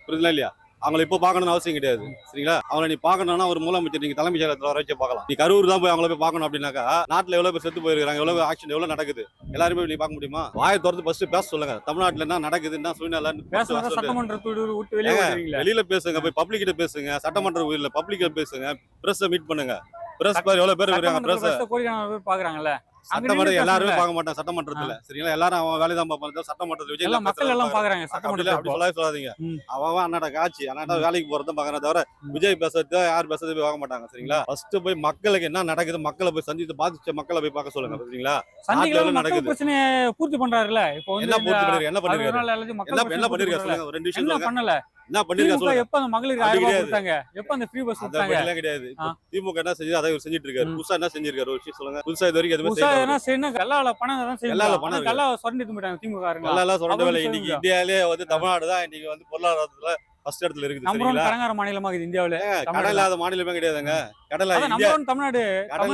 புரியுதுங்களா இல்லையா? அவங்களை இப்போ பார்க்கணும்னு அவசியம் கிடையாது சரிங்களா. அவங்களை நீ பார்க்கணும்னா ஒரு முதலமைச்சர் நீங்க தலைமைச் செயலகத்தில் வர வச்சு பார்க்கலாம். நீ கரூர் தான் போய் அவங்கள போய் பார்க்கணும் அப்படின்னாக்கா நாட்டில் எவ்வளவு பேர் செத்து போயிருக்காங்க, எவ்வளவு ஆக்சிடென்ட் எவ்வளவு நடக்குது, எல்லாருமே நீ பார்க்க முடியுமா? வாயை திறந்து ஃபர்ஸ்ட் பேச சொல்லுங்க. தமிழ்நாட்டுல என்ன நடக்குதுன்னா சூழ்நிலை வெளியில பேசுங்க, போய் பப்ளிக் கிட்ட பேசுங்க, சட்டமன்ற இல்ல பப்ளிக் பேசுங்க, பிரஸ் மீட் பண்ணுங்க. பிரஸ் பேர் எவ்வளவு பேர் இருக்காங்க, பிரஸ் பாக்குறாங்கல்ல. சட்டமன்ற எல்லாருமே பார்க்க மாட்டாங்க சட்டமன்றத்துல சரிங்களா. எல்லாரும் அவன் வேலை தான் பார்ப்பாங்க. சட்டமன்றத்துல விஜய் மக்கள் எல்லாம் பாக்குறாங்க. அப்படி சொல்லாதீங்க. அவன் அண்ணாட காட்சி அண்ணாட வேலைக்கு போறதும் பாக்குறத தவிர விஜய் பேசுறது யார் பேசுறது போய் பார்க்க மாட்டாங்க சரிங்களா. ஃபர்ஸ்ட் போய் மக்களுக்கு என்ன நடக்குது, மக்களை போய் சந்தித்து பாதிச்ச மக்களை போய் பார்க்க சொல்லுங்க சரிங்களா. நடக்குது பிரச்சனையை பூர்த்தி பண்றாருல. இப்போ என்ன பூர்த்தி பண்ணிருக்காரு, என்ன பண்ணிருக்காரு சொல்லுங்க. ஒரு 2 விஷயம் பண்ணல. என்ன பண்ணிருக்காரு? எப்ப அந்த மகளிருக்கு 1000 ரூபாய் கொடுத்தாங்க, எப்ப அந்த ஃப்ரீ பஸ் கொடுத்தாங்க? அதெல்லாம் கிடையாது. திமுக என்ன செஞ்சது அதை செஞ்சிட்டு இருக்காரு. புதுசா என்ன செஞ்சிருக்காரு ஒரு விஷயம் சொல்லுங்க. புதுசா இது வரைக்கும் எதுவுமே செய்யல. இன்னைக்கு இந்தியாவிலே வந்து தமிழ்நாடு தான் இன்னைக்கு வந்து பொருளாதாரத்துல ஃபர்ஸ்ட் இடத்துல இருக்குது சரிங்களா. கடங்கார மாநிலமா இருக்குது இந்தியாவுல. கடல் இல்லாத மாநிலமே கிடையாதுங்க. கடல் தமிழ்நாடு கடல்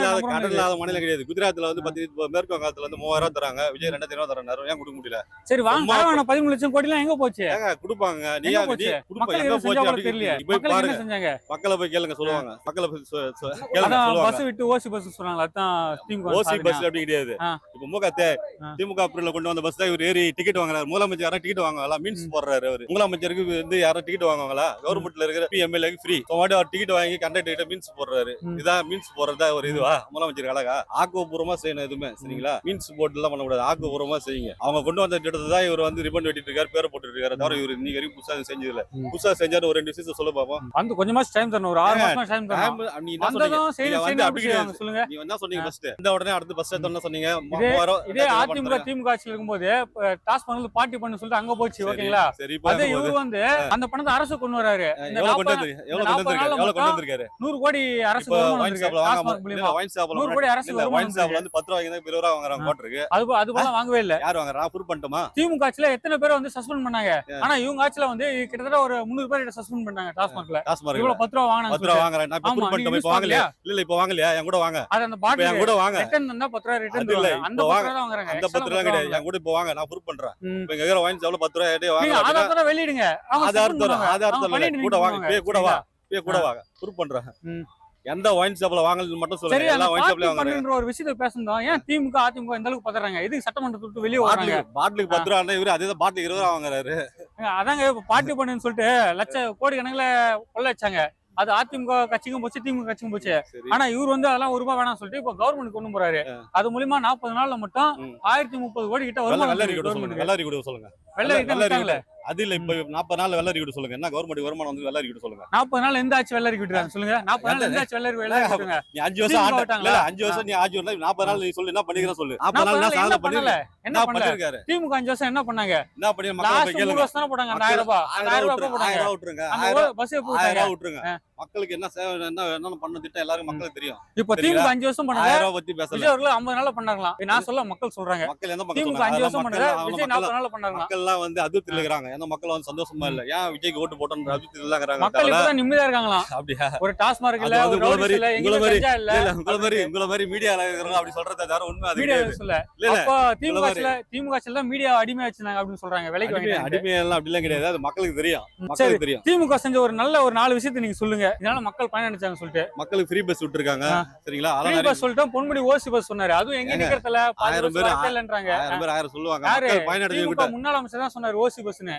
இல்லாத மாநிலம் கிடையாது. குஜராத்ல வந்து 10 மேற்கு வங்காளத்துல வந்து 3000 தராங்க, விஜய் 2000 தராங்க. ஏன் கொடுக்க முடியல? சரி வாங்க 13 லட்சம் கோடி எல்லாம் எங்க போச்சு? கொடுப்பாங்க. நீங்க கொடுப்பாங்க, எங்க போச்சு அப்படி தெரியல. போய் பாருங்க, செஞ்சாங்க மக்களை போய் கேளுங்க சொல்லுவாங்க. மக்களை போய் கேளுங்க சொல்லுவாங்க. பஸ் விட்டு ஓசி பஸ் சொன்னாங்க, அதான் திமுக ஓசி பஸ் அப்படி கிடையாது. இப்ப திமுக அப்ரூவல் கொண்டு வந்த பஸ் தான் இவர் ஏறி டிக்கெட் வாங்குறாரு. முதலமைச்சர் யாரும் டிக்கெட் வாங்குவாங்களா? மீன்ஸ் போடுறாரு அவரு. முதலமைச்சருக்கு வந்து யாரும் டிக்கெட் வாங்குவாங்களா? கவர்மெண்ட்ல இருக்கிற எம்எல்ஏக்கு ஃப்ரீ. அவர் டிக்கெட் வாங்கி கண்டக்டர் கிட்ட மீன்ஸ் போடுறாரு. இதான் மீன்ஸ் போடுறதா ஒரு இதுவா முதலமைச்சர் அழகா? ஆக்கப்பூர்வமா செய்யணும் எதுவுமே சரிங்களா. மீன்ஸ் போட்டு எல்லாம் பண்ணக்கூடாது, ஆக்கப்பூர்வமா செய்யுங்க. அவங்க கொண்டு வந்த திட்டத்தை தான் இவர் வந்து ரிப்பன் வெட்டிட்டு இருக்காரு, பேரை போட்டு இருக்காரு. தவிர இவர் இன்னைக்கு வரைக்கும் புதுசா செஞ்சதுல புதுசா செஞ்சாரு. ஒரு 2 விஷயத்த சொல்ல பாப்போம். அந்த கொஞ்சமா டைம் தரணும், ஒரு 6 மாசம் டைம் தரணும். நீ என்ன சொல்லுங்க, நீ என்ன சொன்னீங்க ஃபர்ஸ்ட்? இந்த உடனே அடுத்து பஸ் என்ன சொன்னீங்க? இதே அதிமுக திமுக ஆட்சியில் இருக்கும்போது டாஸ்மாக் பார்ட்டி பண்ணு சொல்லிட்டு அங்க போச்சு ஓகேங்களா. அதே இவரு வந்து அந்த பணத்தை அரசு கொண்டு வராரு. எவ்வளவு கொண்டு வந்திருக்காரு? 100 கோடி அரசு வருமானம். 100 கோடி அரசு வருமானம் வந்து 10 ரூபாய் 20 ரூபாய் வாங்குறாங்க போட்டுருக்கு. அது போல வாங்கவே இல்ல. யார் வாங்குறா? ப்ரூவ் பண்ணிட்டோமா? திமுக ஆட்சியில எத்தனை பேரை வந்து சஸ்பெண்ட் பண்ணாங்க. ஆனா இவங்க ஆட்சியில வந்து கிட்டத்தட்ட ஒரு 300 பேர் சஸ்பெண்ட் பண்ணாங்க டாஸ்மாக்ல. இவ்வளவு 10 ரூபாய் வாங்குனாங்க. 10 ரூபாய் வாங்குறாங்க. நான் ப்ரூவ் பண்ணிட்டோம். இப்ப வாங்கலையா? இல்ல இப்ப வாங்கலையா? என் கூட வாங்க. அது அந்த பாட்டில் என் கூட வாங்க. ரிட்டர்ன் வந்தா 10 ரூபாய் ரிட்டர்ன் தருவாங்க. அந்த 10 ரூபாய் வாங்குறாங்க. அந்த 10 ரூபாய் கிடையாது. என் கூட இப்ப வாங்க, நான் ப்ரூவ் பண்றேன். இப்ப எங்க கிட்ட வாங்கி சாவல 10 ரூபாய் ஏடே வாங்க. ஆதாரத்தோட வெளியிடுங்க. ஆதாரத்தோட கூட வாங்க. கூட வா. கூட வாங்க. ப்ரூவ் பண்றேன். எந்த ஒயின் ஷாப்ல வாங்கலன்னு மட்டும் சரி சொல்லுங்க. அந்த எல்லா ஒயின் ஷாப்லயும் பார்ட்டி வாங்குறாங்க. பண்ணுன்ற ஒரு விஷயத்தை பேசணும். ஏன் திமுக அதிமுக இந்த அளவுக்கு பதறாங்க? எதுக்கு சட்டமன்றத்தை விட்டு வெளியே வராங்க? பாட்டிலுக்கு 10 ரூபா இவரு அதே பாட்டிலுக்கு 20 ரூபா வாங்குறாரு. அதாங்க இப்ப பார்ட்டி பண்ணுன்னு சொல்லிட்டு கோடி கணக்குல கொள்ள வச்சாங்க. அது அதிமுக கட்சிக்கும் போச்சு, திமுக கட்சிக்கும் போச்சு. சரி. ஆனா இவர் வந்து அதெல்லாம் ஒரு ரூபாய் வேணாம் சொல்லிட்டு இப்ப கவர்மெண்ட் கொண்டு போறாரு. அது மூலியமா 40 நாள்ல மட்டும் 1030 கோடி கிட்ட வருமானம் வெள்ளரி கூட சொல்லுங்க. கவர்மெண்ட். வெள்ளரி கூட சொல்லுங்க. வெள்ளரி அது இல்ல இப்ப 40 நாள் வெள்ளரி கூட சொல்லுங்க. என்ன கவர்மெண்ட் வருமானம் வந்து வெள்ளரி கூட சொல்லுங்க. 40 நாள் எந்த ஆச்சு வெள்ளரி விட்டுறாங்க சொல்லுங்க. 40 நாள் எந்த ஆச்சு வெள்ளரி விட்டுறாங்க? நீ 5 வருஷம் திமுக இல்ல விட்டாங்களா? 5 வருஷம் நீ ஆட்சி வரல 40 நாள் நீ சொல்லு என்ன பண்ணிக்கிறேன் சொல்லு. 40 40 நாள் நாள் என்ன சாதனை பண்ணல? பண்ணி என்ன பண்ணல? பண்ணிருக்காரு. திமுக 5 வருஷம் என்ன பண்ணாங்க? என்ன பண்ணி மக்கள் லாஸ்ட் போய் 3 கேளுங்க. வருஷம் தான போட்டாங்க. அந்த 1000 ரூபாய் 1000 ரூபாய் போட்டாங்க. 1000 ரூபாய் விட்டுருங்க. அந்த 1000 பஸ் எப்போ 1000 விட்டாங்க? ரூபாய் விட்டுருங்க. மக்களுக்கு என்ன சேவை என்ன பண்ண திட்டம் எல்லாருக்கும் மக்களுக்கு தெரியும். இப்போ திமுக 5 வருஷம் பண்ணாங்க. 1000 ரூபாய் பத்தி பேசல. விஜய் அவர்கள் 50 நாள்ல பண்ணாங்களாம். நான் சொல்ல மக்கள் சொல்றாங்க. மக்கள் எந்த மக்கள் திமுக சொல்றாங்க? 5 வருஷம் பண்ணாங்க. விஜய் 40 மக்கள் நாள்ல பண்ணாங்களாம். மக்கள்லாம் வந்து அதிருப்தியில இருக்காங்க. ஏன்னா மக்கள் வந்து சந்தோஷமா இல்ல. ஏன் விஜய்க்கு ஓட்டு போட்டோம்ன்ற அதிருப்தியில இருக்காங்க. மக்கள் இப்பதான் நிம்மதியா இருக்காங்களாம். அப்படியா? ஒரு டாஸ்மார்க் இல்ல, அது ஒரு வந்து ரவுடிஸ் இல்ல, எங்கேயும் கஞ்சா இல்ல. உங்கள மாதிரி மீடியால இருக்கிறவங்க அப்படி சொல்றத தவிர உண்மை அது மீடியா கிடையாது. சொல்ல. இல்ல இல்ல அப்போ திமுக தான் மீடியா அடிமையா வச்சிருந்தாங்க அப்படின்னு சொல்றாங்க. விலைக்கு வாங்கிட்டாங்க. அடிமை எல்லாம் அப்படிலாம் கிடையாது. அது மக்களுக்கு தெரியும். சரி, மக்களுக்கு தெரியும். திமுக செஞ்ச ஒரு நல்ல ஒரு 4 விஷயத்தை நீங்க சொல்லுங்க. இதனால மக்கள் பயனடைச்சாங்க சொல்லிட்டு. மக்களுக்கு ஃப்ரீ பஸ் விட்டுருக்காங்க. சரிங்களா? ஃப்ரீ அதெல்லாம் பஸ் சொல்லிட்டு பொன்முடி ஓசி பஸ் சொன்னாரு. அதுவும் எங்க நிக்கிறதுல 1000 பேர் 1000 1000 சொல்லுவாங்க. யாரு? மக்கள் பயனடைஞ்சு திமுக விட்டு முன்னாள் அமைச்சர் தான் சொன்னாரு ஓசி பஸ்னு.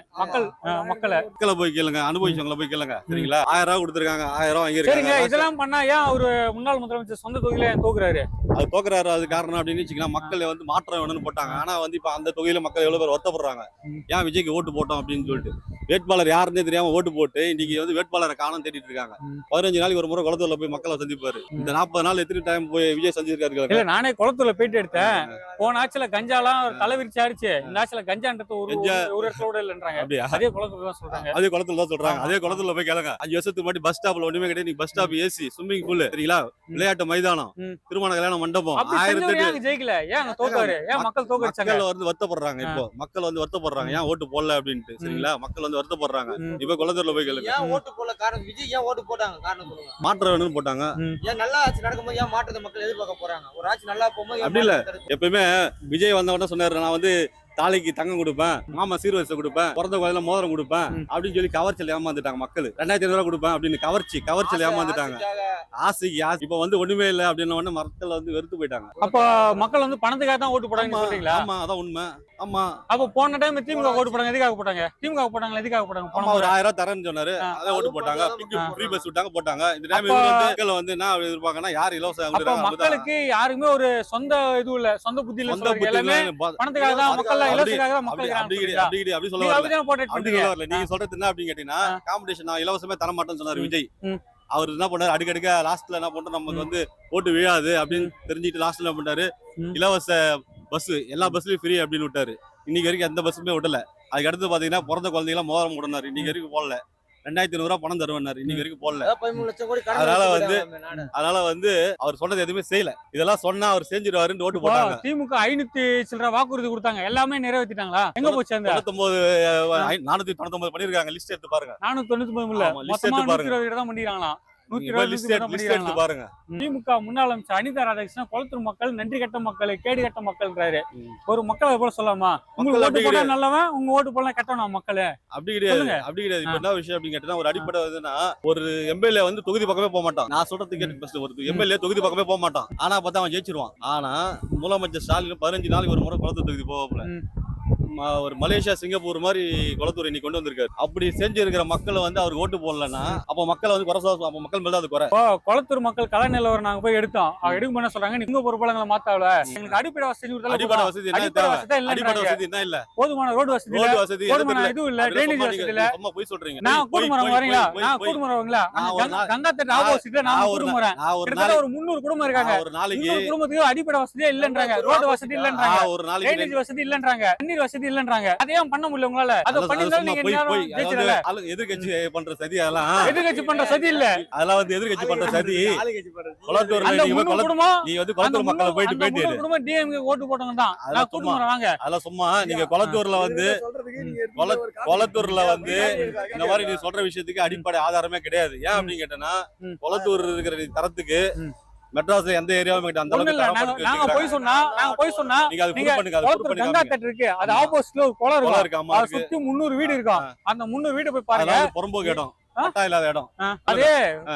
மக்களை போய் கேளுங்க. அனுபவிச்சவங்கள போய் கேளுங்க. சரிங்களா? 1000 ரூபாய் கொடுத்துருக்காங்க. 1000 ரூபாய் வாங்கி சரிங்க. இருக்காங்க. இதெல்லாம் பண்ணா ஏன் அவரு முன்னாள் முதலமைச்சர் சொந்த தொகுதியில ஏன் தோக்குறாரு? அது தோக்குறாரு. அது காரணம் அப்படின்னு வச்சுக்கலாம். மக்கள் வந்து மாற்றம் வேணும்னு போட்டாங்க. ஆனா வந்து இப்ப அந்த தொகுதியில மக்கள் எவ்வளவு பேர் வருத்தப்படுறாங்க. ஏன் விஜய்க்கு ஓட்டு போட்டோம் அப்படின்னு சொல்லிட்டு. வேட்பாளர் யாருன்னே தெரியாம ஓட்டு போட்டு இன்னைக்கு வந்து வேட்பாளரை காணோம் தேடிட்டு இருக்காங்க. 15 நாளைக்கு ஒரு முறை குளத்தூர்ல போய் மக்களை சந்திப்பாரு. இந்த 40 நாள் எத்தனை டைம் போய் விஜய் சந்திச்சிருக்காரு? இல்ல, நானே குளத்தூர்ல போயிட்டு எடுத்தேன். போன ஆட்சியில கஞ்சாலாம் ஒரு தலைவிரிச்சு ஆயிடுச்சு. இந்த ஆட்சியில கஞ்சான்றது ஒரு இடத்துல கூட இல்லைன்றாங்க. அப்படியா? அதே குளத்தூர் தான் சொல்றாங்க. அதே குளத்துல தான் சொல்றாங்க. அதே குளத்துல போய் கேளுங்க. 5 வருஷத்துக்கு முன்னாடி பஸ் ஸ்டாப்ல ஒண்ணுமே கிடையாது. நீங்க bus stop AC, swimming pool, சரிங்களா? விளையாட்டு மைதானம், திருமண கல்யாண மண்டபம், 1008 ஜெயிக்கல. ஏன் தோக்காரு? ஏன் மக்கள் தோக்கடிச்சாங்க? மக்கள் வந்து வருத்தப்படுறாங்க. இப்போ மக்கள் வந்து வருத்தப்படுறாங்க. ஏன் ஓட்டு போடல அப்படின்ட்டு. சரிங்களா? மக்கள் வந்து வருத்தப்படுறாங்க. இப்ப குளத்தூர்ல போய் கேளுங்க. ஏன் ஓட்டு போடல காரணம்? விஜய் ஏன் ஓட்டு போட்டாங்க காரணம் சொல்லுங்க. மாற்றம் வேணும்னு போட்டாங்க. ஏன் நல்லா ஆட்சி நடக்கும்போது ஏன் மாற்றத்தை மக்கள் எதிர்பார்க்க போறாங்க? ஒரு ஆட்சி நல்லா போகும்போது அப்படி இல்ல. எப்பயுமே விஜய் வந்த உடனே சொன்னாரு, நான் வந்து தாலிக்கு தங்கம் கொடுப்பேன், மாமா சீர்வரிசை கொடுப்பேன், பிறந்த குழந்தைல மோதிரம் கொடுப்பேன் அப்படின்னு சொல்லி கவர்ச்சல் ஏமாந்துட்டாங்க மக்கள். 2500 ரூபாய் கொடுப்பேன் அப்படின்னு கவர்ச்சல் ஏமாந்துட்டாங்க. ஆசைக்கு ஆசை. இப்ப வந்து ஒண்ணுமே இல்லை அப்படின்னு உடனே மக்கள் வந்து வெறுத்து போயிட்டாங்க. அப்ப மக்கள் வந்து பணத்துக்காக தான் ஓட்டு போட்டாங்கன்னு சொல்றீங்களா? ஆமா, அதான் உண்மை. ஆமா. அப்ப போன டைம் திமுக ஓட்டு போட்டாங்க. எதுக்காக போட்டாங்க? திமுக போட்டாங்க. எதுக்காக போட்டாங்க? போன ஒரு 1000 ரூபாய் தரேன்னு சொன்னாரு. அதை ஓட்டு போட்டாங்க. ஃப்ரீ பஸ் விட்டாங்க, போட்டாங்க. இந்த டைம் மக்கள் வந்து என்ன எதிர்பார்க்கறாங்கன்னா, யார் இலவசம் மக்களுக்கு யாருக்குமே ஒரு சொந்த இது இல்ல, சொந்த புத்தி இல்ல. எல்லாமே பணத்துக்காக தான் மக்கள் இலவசத்துக்காக தான் மக்கள் அப்படி சொல்ல வரல. போட்டு நீங்க சொல்றது என்ன அப்படின்னு கேட்டீங்கன்னா, காம்படிஷன் நான் இலவசமே தர மாட்டேன்னு சொன்னாரு விஜய். அவர் என்ன பண்ணாரு, அடிக்கடிக்க லாஸ்ட்ல என்ன பண்றோம், நமக்கு வந்து ஓட்டு விழாது அப்படின்னு தெரிஞ்சுட்டு லாஸ்ட்ல என்ன பண்ணாரு, இலவச பஸ் எல்லா பஸ்லயும் ஃப்ரீ அப்படின்னு விட்டாரு. இன்னைக்கு வரைக்கும் எந்த பஸ்ஸுமே விடல. அதுக்கு அடுத்து பாத்தீங்கன்னா பிறந்த குழந்தைங்களாம் மோதிரம் கொடுனாரு. இன்னைக்கு வரைக்கும் போடல. 2500 ரூபாய் பணம் தருவாரு. இன்னைக்கு வரைக்கும் போடல. 13 லட்சம் கோடி அதனால வந்து அவர் சொன்னது எதுவுமே செய்யல. இதெல்லாம் சொன்னா அவர் செஞ்சிருவாருன்னு ஓட்டு போட்டாங்க. திமுக 500 சில்லற வாக்குறுதி கொடுத்தாங்க. எல்லாமே நிறைவேற்றிட்டாங்களா? எங்க போச்சு? அந்த 499 பண்ணிருக்காங்க. லிஸ்ட் எடுத்து பாருங்க. 499 இல்ல, மொத்தமா 120 தான் பண்ணிருக்காங்களாம். 120 பாருங்க. திமுக முன்னாள் அமைச்சர் அனிதா ராதாகிருஷ்ணன் குளத்தூர் மக்கள் நன்றி கட்ட மக்கள், கேடு கட்ட மக்கள்ன்றாரு. ஒரு மக்களை போல சொல்லாமா? உங்களுக்கு ஓட்டு போட்டா நல்லவன், உங்க ஓட்டு போல கட்டணும் மக்களே. அப்படி கிடையாது. இப்ப என்ன விஷயம் அப்படின்னு கேட்டா, ஒரு அடிப்படை வந்துன்னா, ஒரு எம்எல்ஏ வந்து தொகுதி பக்கமே போக மாட்டான். நான் சொல்றது கேட்டு, ஒரு எம்எல்ஏ தொகுதி பக்கமே போக மாட்டான். ஆனா பார்த்தா அவன் ஜெயிச்சிருவான். ஆனா முதலமைச்சர் ஸ்டாலின் 15 நாளைக்கு ஒரு முறை குளத்தூர் தொகுதி போகல. ஒரு மலேசியா சிங்கப்பூர் மாதிரி குளத்தூர் இன்னைக்கு கொண்டு வந்திருக்காரு. அப்படி செஞ்சிருக்கிற மக்களை வந்து அவருக்கு ஓட்டு போடலன்னா அப்ப மக்களை வந்து குறை சொல்ல, அப்ப மக்கள் மேல அது குறை. குளத்தூர் மக்கள் கலை நிலவரம் நாங்க போய் எடுத்தோம். எடுக்கும் என்ன சொல்றாங்க, நீங்க பொறுப்பாளங்களை மாத்தாவல, எங்களுக்கு அடிப்படை வசதி அடிப்படை வசதி என்ன இல்ல, போதுமான ரோடு வசதி போதுமான இதுவும் இல்ல, ட்ரைனேஜ் வசதி இல்ல. சும்மா போய் சொல்றீங்க. நான் கூடுமரம் வரீங்களா? நான் கூடுமரம் வரீங்களா? கங்கா தட்டு ஆப்போசிட்ல நான் கூடுமரம். கிட்டத்தட்ட ஒரு 300 குடும்பம் இருக்காங்க. ஒரு நாளைக்கு குடும்பத்துக்கு அடிப்படை வசதியே இல்லன்றாங்க, ரோடு வசதி இல்லன்றாங்க, ஒரு நாளைக்கு ட்ரைனேஜ் வசதி இல்லன்றாங்க, தண்ணீர் வசதி இல்லன்றாங்க. அதையும் பண்ண முடியல உங்களால. அத பண்ணினா நீங்க ஜெயிச்சிரல. எதிர்க்கட்சி பண்ற சதி அதெல்லாம் எதிர்க்கட்சி பண்ற சதி இல்ல, அதெல்லாம் வந்து எதிர்க்கட்சி பண்ற சதி. குளத்தூர்ல நீ வந்து குளத்தூர் மக்களை போயிட்டு பேட்டிடு. குடும்பம் டிஎம்கே ஓட்டு போட்டவங்க தான். நான் கூடுமரம் வாங்க. அதெல்லாம் சும்மா நீங்க குளத்தூர்ல வந்து இந்த மாதிரி நீ சொல்ற விஷயத்துக்கு அடிப்படை ஆதாரமே கிடையாது. ஏன் அப்படின்னு கேட்டேன்னா, குளத்தூர் இருக்கிற தரத்துக்கு மெட்ராஸ்ல எந்த ஏரியாவும் அந்த அளவுக்கு நாங்க போய் சொன்னா நீங்க அது ப்ரூவ் பண்ணுங்க. அது ப்ரூவ் கங்கா தட்டு இருக்கு, அது ஆப்போசிட்ல ஒரு குளம் இருக்கு, சுத்தி 300 வீடு இருக்கும். அந்த 300 வீடு போய் பாருங்க. புறம்போக்கு இடம். பட்டா இல்லாத இடம். அதே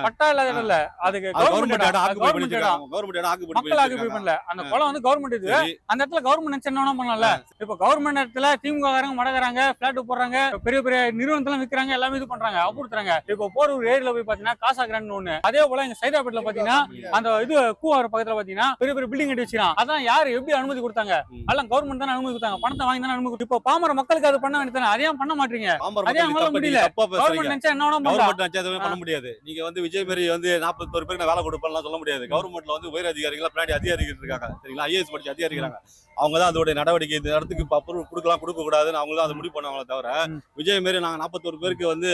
பட்டா இல்லாத இடம் இல்ல, அதுக்கு கவர்மெண்ட் இடம், கவர்மெண்ட் இடம் ஆக்குபடி மக்கள் ஆக்குபை பண்ணல. அந்த குளம் வந்து கவர்மெண்ட் இது. அந்த இடத்துல கவர்மெண்ட் நினைச்சு என்ன பண்ணல. இப்ப கவர்மெண்ட் இடத்துல திமுக காரங்க மடகறாங்க, பிளாட் போடுறாங்க, பெரிய பெரிய நிறுவனத்தெல்லாம் விக்கிறாங்க, எல்லாமே இது பண்றாங்க, அப்புடுறாங்க. இப்ப போற ஒரு ஏரியில போய் பாத்தீங்கன்னா காசா கிராண்ட் ஒண்ணு, அதே போல இங்க சைதாப்பேட்ல பாத்தீங்கன்னா அந்த இது கூவார பக்கத்துல பாத்தீங்கன்னா பெரிய பெரிய பில்டிங் கட்டி வச்சிருக்கான். அதான் யாரு எப்படி அனுமதி கொடுத்தாங்க? எல்லாம் கவர்மெண்ட் தானே அனுமதி கொடுத்தாங்க, பணத்தை வாங்கி தானே அனுமதி. இப்போ பாமர மக்களுக்கு அது பண்ண வேண்டியதானே, அதையும் பண்ண மாட்டீங்க. அதே அவங்களால முடியல. கவர்மெண்ட் நினைச்சா என்ன பண்ண முடியாது. நீங்க வந்து விஜய் மாரி வந்து 41 பேருக்கு வேலை கொடுப்பேன் சொல்ல முடியாது. கவர்மெண்ட்ல வந்து உயர் அதிகாரிகள் பின்னாடி அதிகாரிகள் இருக்காங்க, சரிங்களா? ஐஏஎஸ் படிச்ச அதிகாரிகள் இருக்காங்க. அவங்க தான் அதோட நடவடிக்கை இந்த இடத்துக்கு அப்ரூவ் கொடுக்கலாம் கொடுக்க கூடாதுன்னு அவங்க தான் அதை முடிவு பண்ணுவாங்களே தவிர விஜய் மாரி நாங்க 41 பேருக்கு வந்து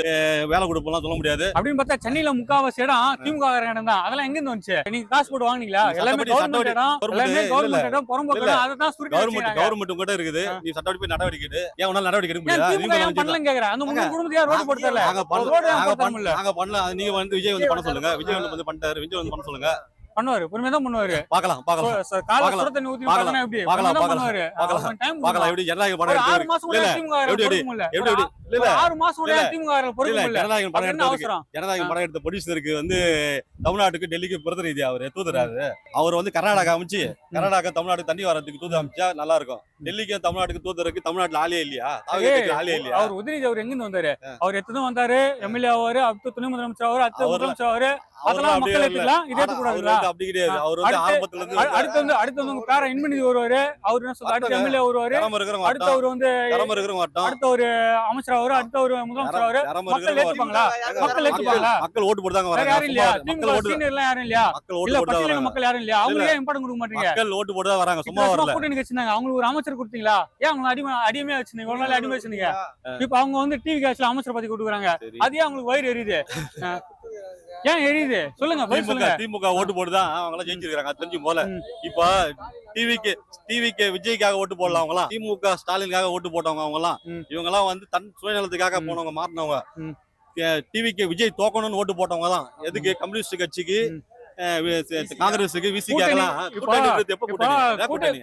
வேலை கொடுப்போம்லாம் சொல்ல முடியாது. அப்படின்னு பார்த்தா சென்னையில முக்காவாசி இடம் திமுக இடம் தான். அதெல்லாம் எங்க இருந்து வந்துச்சு? நீங்க காசு போட்டு வாங்குனீங்களா? எல்லாமே கவர்மெண்ட் இடம், எல்லாமே கவர்மெண்ட் இடம், புறம்போக்கு இடம். அததான் சுருக்கி கவர்மெண்ட் கூட இருக்குது. நீ சட்டப்படி போய் நடவடிக்கை எடு. ஏன் உன்னால நடவடிக்கை எடுக்க முடியாது? திமுக ஏன் பண்ணலன்னு கேக்குறேன். அந்த மூணு குடும்பத்துக்கு யார் ரோடு போட்டு தரல? நாங்க பண்ணல. நீங்க வந்து விஜய் வந்து பண்ண சொல்லுங்க. விஜய் வந்து பண்ணிட்டாரு, விஜய் வந்து பண்ண சொல்லுங்க. பண்ணுவாரு, பொறுமையா தான் பண்ணுவாரு. பார்க்கலாம் காலைல சுட தண்ணி ஊத்தி பாக்கணும், எப்படி பண்ணுவாரு? பார்க்கலாம் எப்படி ஜனநாயக படம் 6 மாசம் கூட திமுக எப்படி 6 மாசம் கூட திமுக பொறுப்பு இல்ல. ஜனநாயக படம் எடுத்த ப்ரொடியூசருக்கு வந்து தமிழ்நாட்டுக்கு டெல்லிக்கு பிரதிநிதி அவரு தூதுறாரு. அவர் வந்து கர்நாடகா அமைச்சு கர்நாடகா தமிழ்நாட்டுக்கு தண்ணி வரதுக்கு தூது அமைச்சா நல்லா இருக்கும். டெல்லிக்கு தமிழ்நாட்டுக்கு தூதுறதுக்கு தமிழ்நாட்டுல ஆளே இல்லையா? ஆளே இல்லையா? அவர் உதயநிதி அவர் எங்க இருந்து வந்தாரு? அவர் எத்தனும் வந்தாரு, எம்எல்ஏ ஆவாரு, அடுத்து துணை முதலமைச்சர் ஆவாரு, அடுத்து முதலமைச்சர் ஆவாரு. அதெல்லாம் மக்கள் ஏத்துக்கலாம், இது ஏத்துக்கூடாதுங்களா? அப்படி கிடையாது. அவர் வந்து ஆரம்பத்துல இருந்து அடுத்து வந்து பேர இன்மினிதி வருவாரு, அவரு என்ன சொல்றாரு, அடுத்து எம்எல்ஏ வருவாரு, அடுத்து அவர் வந்து அடுத்த ஒரு அமைச்சர் ஆவாரு, அடுத்த ஒரு முதலமைச்சர் ஆவாரு. மக்கள் ஏத்துப்பாங்களா? மக்கள் ஓட்டு போடுறாங்க. வேற யாரும் இல்லையா? திமுக சீனியர் எல்லாம் யாரும் இல்லையா? இல்ல பட்டியலின மக்கள் யாரும் இல்லையா? அவங்க ஏன் இம்பார்ட்டன்ட் கொடுக்க மாட்டீங்க? மக்கள் ஓட்டு போட வராங்க, சும்மா வரல. கூட்டணி வச்சிருந்தாங்க, அவங்களுக்கு ஒரு அமைச்சர் கொடுத்தீங்களா? ஏன் அவங்க அடிமையா வச்சிருந்தீங்க? ஒரு நாள் அடிமை வச்சிருந்தீங்க. இப்ப அவங்க வந்து டிவி காட்சில அமைச்சர் பத்தி கொடுக்குறாங்க, அதே அவங்களுக்கு வயிறு எரியுது. ஏன் எரியுது சொல்லுங்க, சொல்லுங்க. திமுக ஓட்டு போட்டுதான் அவங்க எல்லாம் ஜெயிச்சிருக்காங்க, அது தெரிஞ்சு போல. இப்ப டிவிக்கு விஜய்க்காக ஓட்டு போடலாம். அவங்க எல்லாம் திமுக ஸ்டாலினுக்காக ஓட்டு போட்டவங்க. அவங்க எல்லாம் இவங்க எல்லாம் வந்து தன் சுயநலத்துக்காக போனவங்க, மாறினவங்க. டிவிக்கு விஜய் தோக்கணும்னு ஓட்டு போட்டவங்க தான். எதுக்கு? கம்யூனிஸ்ட் கட்சிக்கு, காங்கிரஸுக்கு,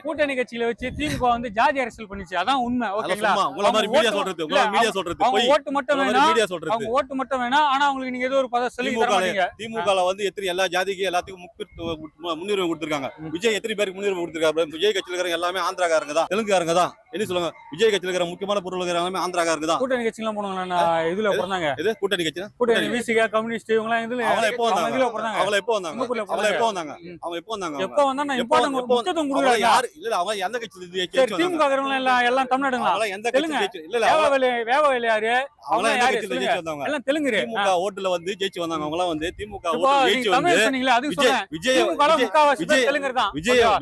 கூட்டணி கட்சியில வச்சு திமுக வந்து ஜாதி அரசியல் பண்ணிச்சு. அதான் உண்மை. ஓகேங்களா? ஓட்டு மட்டும் வேணாம், ஓட்டு மட்டும் வேணாம். ஆனா அவங்களுக்கு நீங்க ஏதோ ஒரு பதவி சொல்லி தரீங்க. திமுக வந்து எத்தனை எல்லா ஜாதிக்கு எல்லாத்துக்கும் முன்னுரிமை கொடுத்திருக்காங்க. விஜய் எத்தனை பேருக்கு முன்னுரிமை கொடுத்திருக்காரு? விஜய் கட்சியில இருக்கிற எல்லாமே ஆந்திராக்காரங்க தான், தெலுங்குக்காரங்க தான். என்ன சொல்லுங்க? விஜய் கட்சியில இருக்கிற முக்கியமான பொருள் எல்லாமே ஆந்திராக்காரங்க தான். கூட்டணி கட்சி எல்லாம் போனாங்க, இதுல பிறந்தாங்க. இது கூட்டணி கட்சி, கூட்டணி விசிக, கம்யூனிஸ்ட் இவங்க எல்லாம் இதுல எப்போ வந்தாங்க? அவங்க எப்போ வந்தாங்க? திமுக எல்லாம் தமிழ்நாடுங்களா? எந்த கட்சி? யாரு? எல்லாம் தெலுங்கு. திமுக ஓட்டுல வந்து ஜெயிச்சு வந்தாங்க. அவங்க எல்லாம் வந்து திமுக